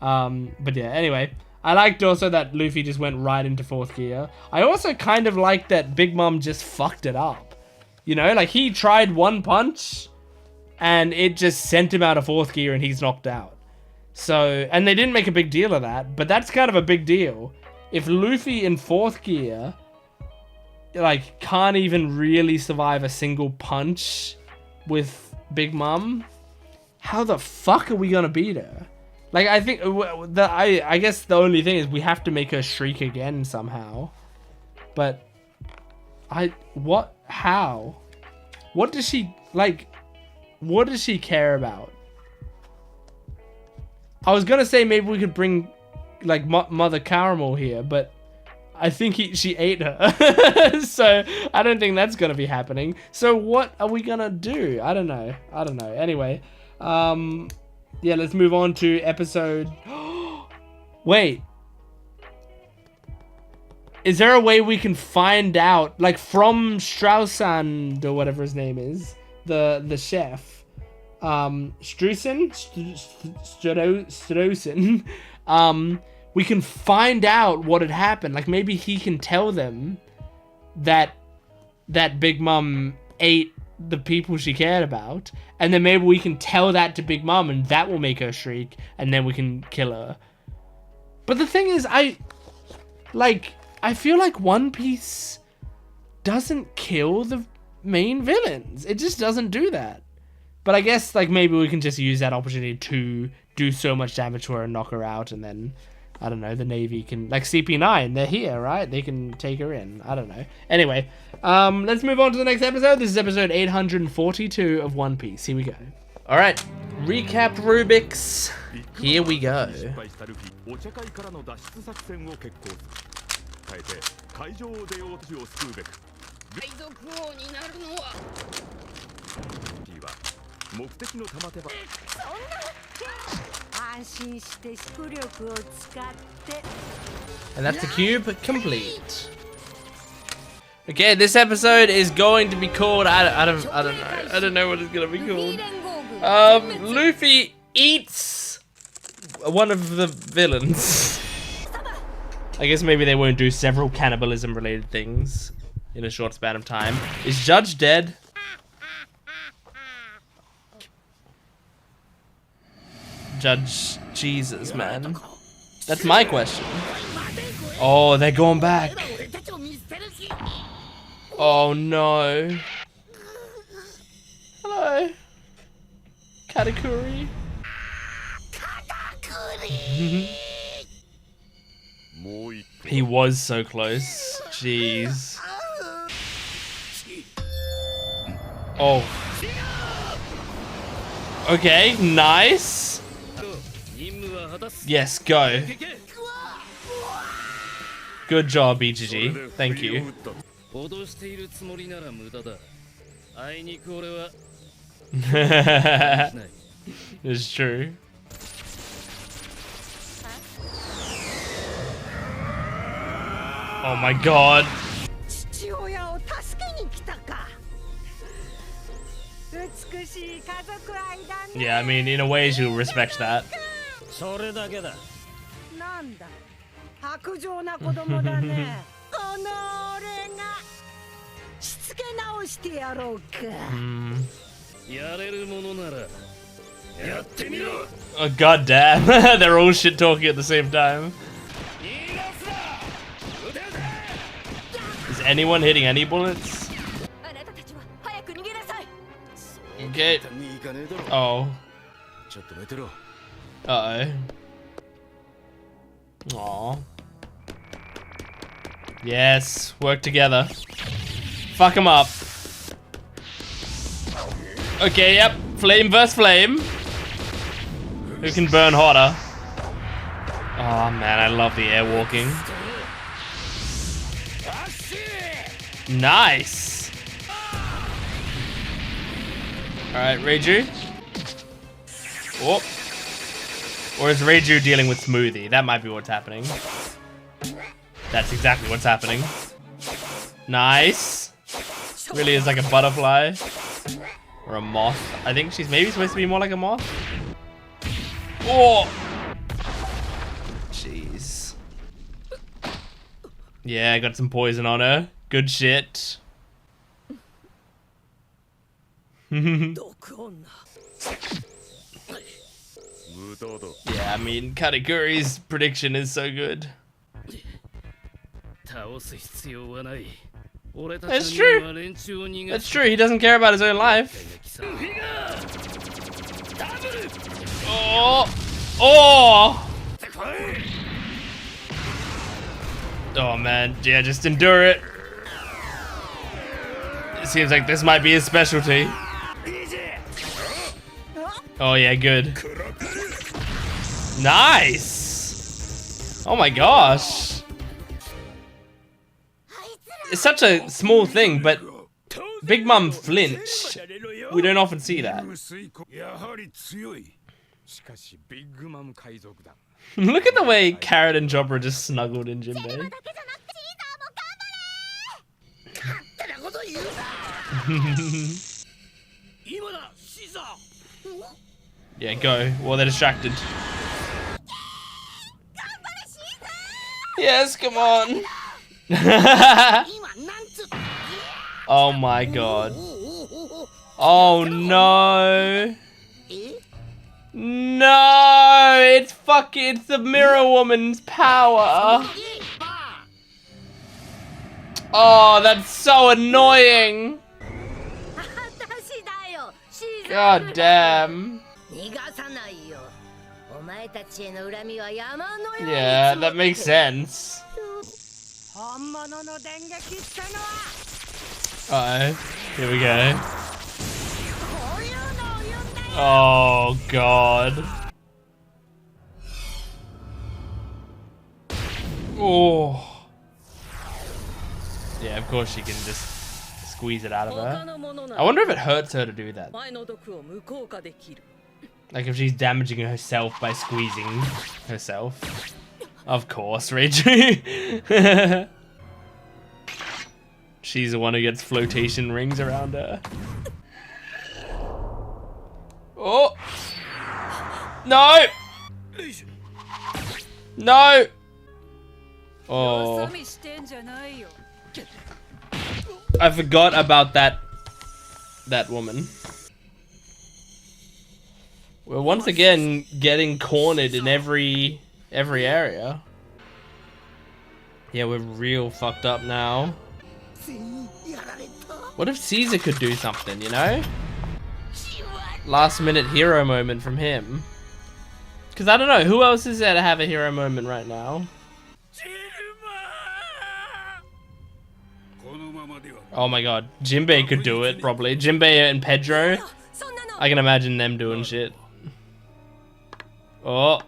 Speaker 1: But yeah, anyway, I liked also that Luffy just went right into fourth gear. I also kind of liked that Big Mom just fucked it up. You know, like he tried one punch and it just sent him out of fourth gear and he's knocked out. So, and they didn't make a big deal of that, but that's kind of a big deal. If Luffy in fourth gear, like, can't even really survive a single punch with Big Mom, how the fuck are we gonna beat her? Like, I think I guess the only thing is we have to make her shriek again somehow. But how? What does she like? What does she care about? I was gonna say maybe we could bring like Mother Caramel here, but I think she ate her. So I don't think that's gonna be happening. So what are we gonna do? I don't know. Anyway, yeah, let's move on to episode. Wait, is there a way we can find out, like, from Straussand or whatever his name is, the chef, Straussen, we can find out what had happened. Like, maybe he can tell them that Big Mom ate the people she cared about, and then maybe we can tell that to Big Mom, and that will make her shriek, and then we can kill her. But the thing is, I feel like One Piece doesn't kill the main villains. It just doesn't do that. But I guess, like, maybe we can just use that opportunity to do so much damage to her and knock her out, and then, I don't know, the Navy can, like, CP9, they're here, right? They can take her in. I don't know. Anyway, let's move on to the next episode. This is episode 842 of One Piece. Here we go. All right, recap Rubik's. Here we go. And that's the cube complete. Okay, this episode is going to be called, I don't know. I don't know what it's gonna be called. Luffy eats one of the villains. I guess maybe they won't do several cannibalism related things in a short span of time. Is Judge dead? Judge Jesus, man. That's my question. Oh, they're going back. Oh no. Hello. Katakuri. He was so close. Jeez. Oh. Okay, nice. Yes, go. Good job, BGG. Thank you. It's true. Oh my god. Yeah, I mean, in a way, she'll respect that. Oh god damn. They're all shit talking at the same time. Is anyone hitting any bullets? Okay. Oh. Uh-oh. Aww. Yes, work together. Fuck him up. Okay, yep. Flame versus flame. Who can burn hotter? Oh man, I love the airwalking. Nice. Alright, Reiju. Oh. Or is Reiju dealing with Smoothie? That might be what's happening. That's exactly what's happening. Nice. Really is like a butterfly. Or a moth. I think she's maybe supposed to be more like a moth. Oh! Jeez. Yeah, got some poison on her. Good shit. Yeah, I mean, Katakuri's prediction is so good. That's true. That's true. He doesn't care about his own life. Oh! Oh! Oh man, yeah, just endure it. It seems like this might be his specialty. Oh yeah, good. Nice! Oh my gosh. It's such a small thing, but Big Mom flinch. We don't often see that. Look at the way Carrot and Jobber are just snuggled in Jinbei. Yeah, go. Well, they're distracted. Yes, come on. Oh my god. Oh no. No, it's the Mirror Woman's power. Oh, that's so annoying. God damn. Yeah, that makes sense. Uh-oh. Here we go. Oh, God. Oh. Yeah, of course she can just squeeze it out of her. I wonder if it hurts her to do that. Like if she's damaging herself by squeezing herself. Of course, Rachel. She's the one who gets flotation rings around her. Oh! No! No! Oh. I forgot about that woman. We're once again getting cornered in every area. Yeah, we're real fucked up now. What if Caesar could do something, you know? Last minute hero moment from him. Because I don't know, who else is there to have a hero moment right now? Oh my god, Jinbei could do it probably. Jinbei and Pedro. I can imagine them doing shit. Oh.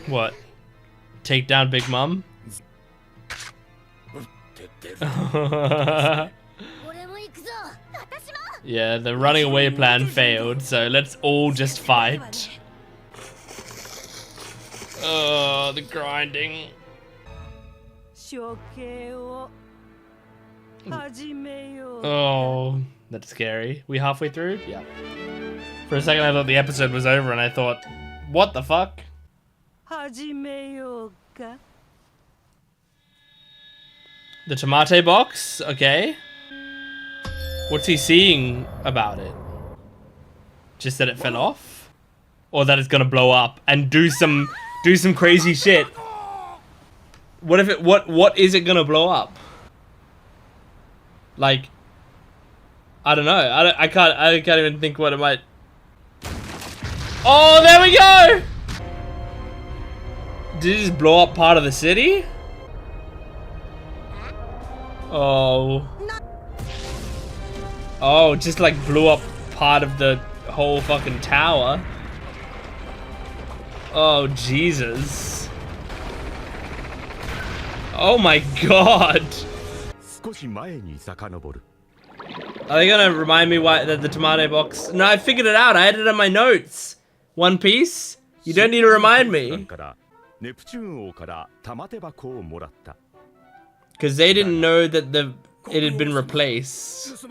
Speaker 1: What? Take down Big Mom? Yeah, the running away plan failed, so let's all just fight. Oh, the grinding. Oh, that's scary. We halfway through? Yeah. For a second I thought the episode was over and I thought, what the fuck? The tomate box? Okay. What's he seeing about it? Just that it fell off? Or that it's gonna blow up and do some crazy shit? What if it, what is it gonna blow up? Like, I don't know. I can't even think what it might. Oh, there we go! Did it just blow up part of the city? Oh. Oh, just like blew up part of the whole fucking tower. Oh, Jesus. Oh my god. Are they gonna remind me why the tomato box? No, I figured it out. I had it in my notes. One Piece? You don't need to remind me. Because they didn't know that it had been replaced.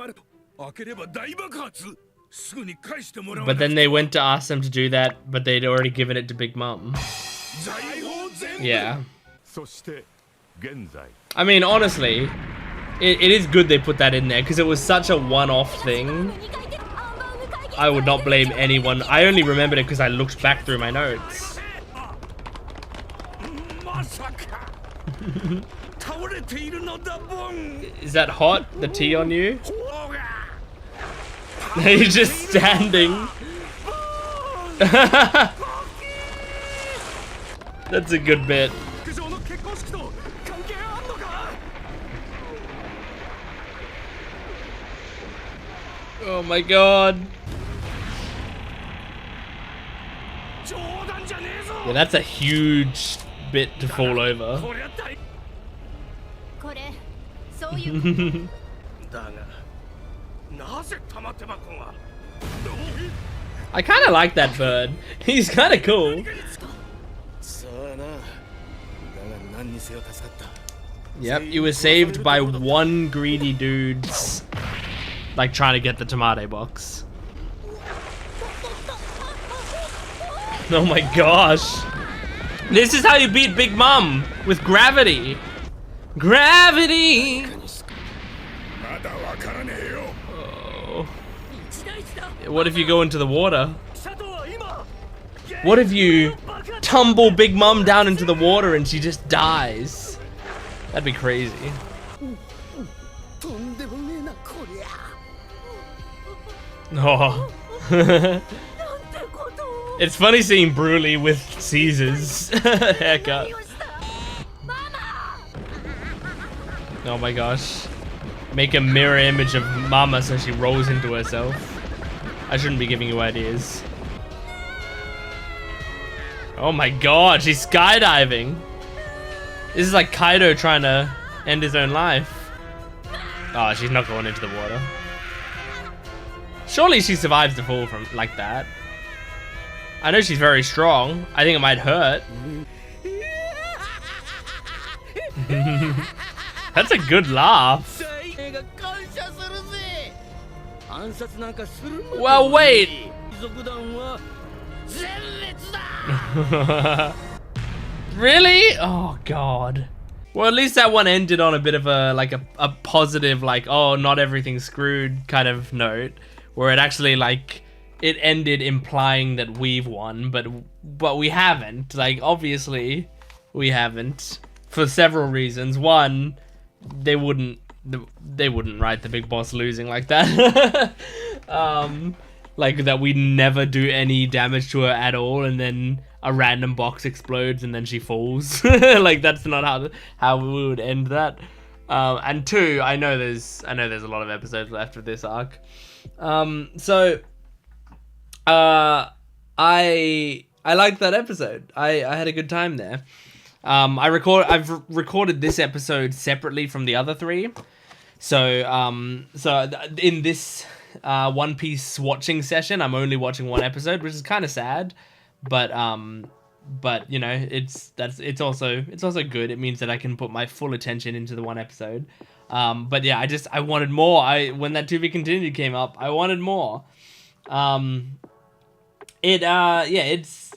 Speaker 1: But then they went to ask them to do that, but they'd already given it to Big Mom. Yeah. I mean, honestly, it is good they put that in there, because it was such a one-off thing. I would not blame anyone. I only remembered it because I looked back through my notes. Is that hot? The tea on you? He's just standing. That's a good bit. Oh my god. Yeah, that's a huge bit to fall over. I kind of like that bird. He's kind of cool. Yep, you were saved by one greedy dude's like trying to get the tomato box. Oh my gosh. This is how you beat Big Mom, with gravity. Gravity! Oh. What if you go into the water? What if you tumble Big Mom down into the water and she just dies? That'd be crazy. Oh. It's funny seeing Broly with Caesar's haircut. Oh my gosh. Make a mirror image of Mama so she rolls into herself. I shouldn't be giving you ideas. Oh my god, she's skydiving. This is like Kaido trying to end his own life. Oh, she's not going into the water. Surely she survives the fall from like that. I know she's very strong. I think it might hurt. That's a good laugh. Well, wait. Really? Oh god. Well, at least that one ended on a bit of a like a positive, like, oh, not everything's screwed kind of note, where it actually like it ended implying that we've won, but we haven't. Like, obviously we haven't, for several reasons. One, they wouldn't write the big boss losing like that. Like that we never do any damage to her at all, and then a random box explodes and then she falls. Like, that's not how we would end that. And two, I know there's a lot of episodes left of this arc. I liked that episode. I had a good time there. I've recorded this episode separately from the other three. So in this One Piece watching session, I'm only watching one episode, which is kind of sad, but you know, it's also good. It means that I can put my full attention into the one episode. But yeah, I wanted more. When that To Be Continued came up, I wanted more. It's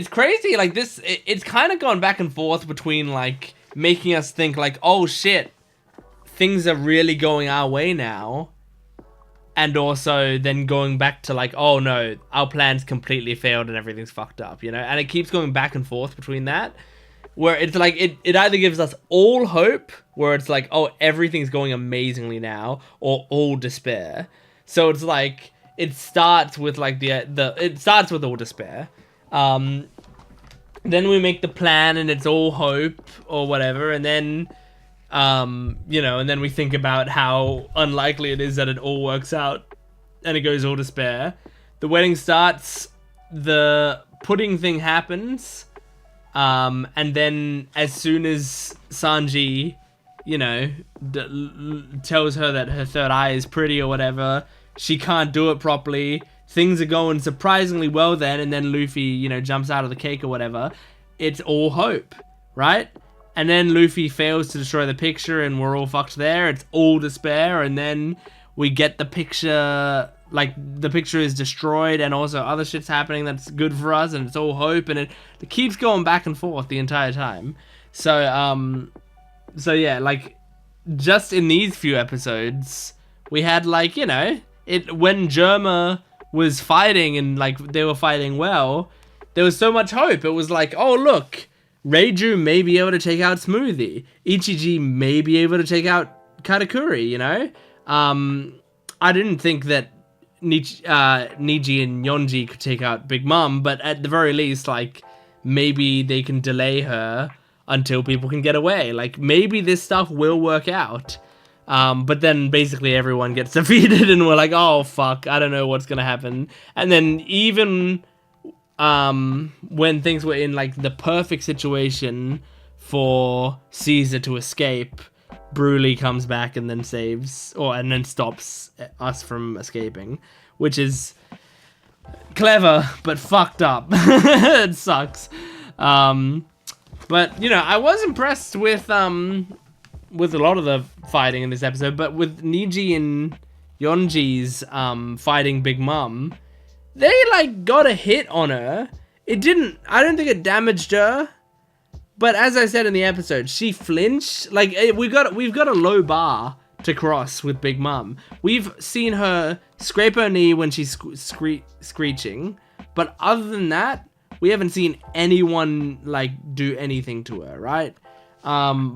Speaker 1: crazy. Like this, it's kind of gone back and forth between like making us think like, oh shit, things are really going our way now, and also then going back to like, oh no, our plans completely failed and everything's fucked up, you know? And it keeps going back and forth between that, where it's like, it either gives us all hope, where it's like, oh, everything's going amazingly now, or all despair. So it's like, it starts with like it starts with all despair. Then we make the plan and it's all hope or whatever, and then you know, and then we think about how unlikely it is that it all works out, and it goes all despair. The wedding starts, the pudding thing happens, and then as soon as Sanji, you know, tells her that her third eye is pretty or whatever, she can't do it properly. Things are going surprisingly well then, and then Luffy, you know, jumps out of the cake or whatever. It's all hope, right? And then Luffy fails to destroy the picture and we're all fucked there. It's all despair, and then we get the picture, like the picture is destroyed and also other shit's happening that's good for us, and it's all hope, and it keeps going back and forth the entire time. So yeah, like just in these few episodes, we had like, you know, when Germa was fighting and like they were fighting well, there was so much hope. It was like, oh look, Reiju may be able to take out Smoothie. Ichiji may be able to take out Katakuri, you know? I didn't think that Niji and Yonji could take out Big Mom, but at the very least, like, maybe they can delay her until people can get away. Like, maybe this stuff will work out. But then basically everyone gets defeated and we're like, oh, fuck, I don't know what's gonna happen. And then even when things were in, like, the perfect situation for Caesar to escape, Broly comes back and then and then stops us from escaping, which is clever, but fucked up. It sucks. But, you know, I was impressed with a lot of the fighting in this episode, but with Niji and Yonji's fighting Big Mom, they like got a hit on her. I don't think it damaged her, but as I said in the episode, she flinched. Like, we've got a low bar to cross with Big Mom. We've seen her scrape her knee when she's screeching, but other than that, we haven't seen anyone like do anything to her, right?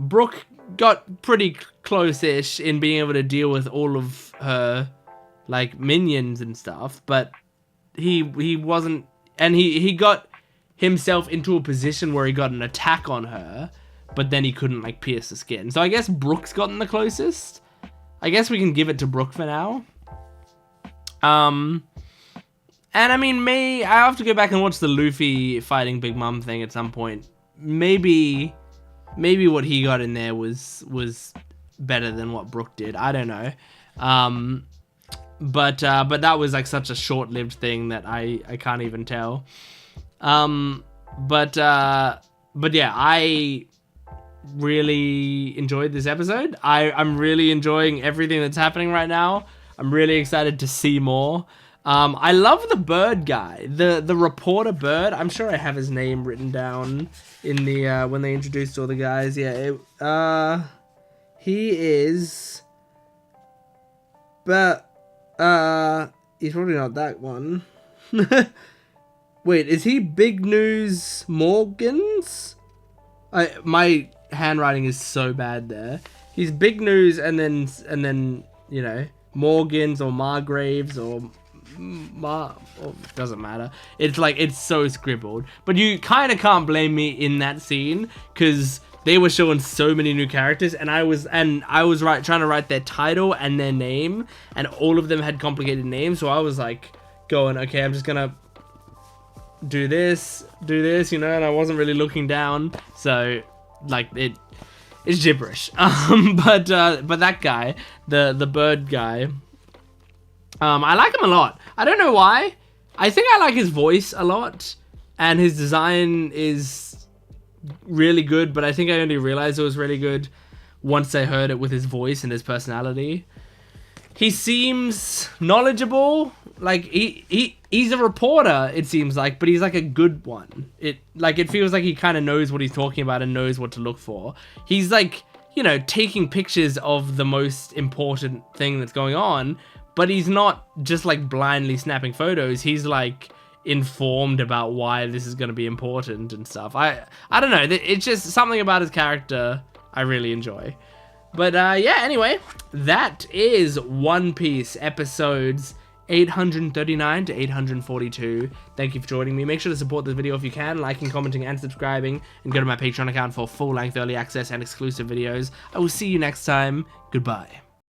Speaker 1: Brook got pretty close-ish in being able to deal with all of her like minions and stuff, but he wasn't, and he got himself into a position where he got an attack on her, but then he couldn't like pierce the skin. So I guess Brook's gotten the closest. I guess we can give it to Brook for now. And I mean, I have to go back and watch the Luffy fighting Big Mom thing at some point. Maybe what he got in there was better than what Brook did. I don't know. But that was like such a short-lived thing that I can't even tell. But yeah, I really enjoyed this episode. I'm really enjoying everything that's happening right now. I'm really excited to see more. I love the bird guy, the reporter bird. I'm sure I have his name written down in the when they introduced all the guys. Yeah, he is, but he's probably not that one. Wait, is he Big News Morgans? My handwriting is so bad there. He's Big News and then you know, Morgans or Margraves or doesn't matter. It's like, it's so scribbled, but you kind of can't blame me in that scene because they were showing so many new characters, and I was trying to write their title and their name, and all of them had complicated names. So I was like going, okay, I'm just gonna do this, you know, and I wasn't really looking down, so like it's gibberish. But that guy, the bird guy, I like him a lot. I don't know why. I think I like his voice a lot, and his design is really good, but I think I only realized it was really good once I heard it with his voice and his personality. He seems knowledgeable. Like, he's a reporter, it seems like, but he's like a good one. It feels like he kind of knows what he's talking about and knows what to look for. He's like, you know, taking pictures of the most important thing that's going on, but he's not just like blindly snapping photos. He's like informed about why this is going to be important and stuff. I don't know. It's just something about his character I really enjoy. But yeah, anyway, that is One Piece episodes 839 to 842. Thank you for joining me. Make sure to support this video if you can, liking, commenting, and subscribing, and go to my Patreon account for full-length early access and exclusive videos. I will see you next time. Goodbye.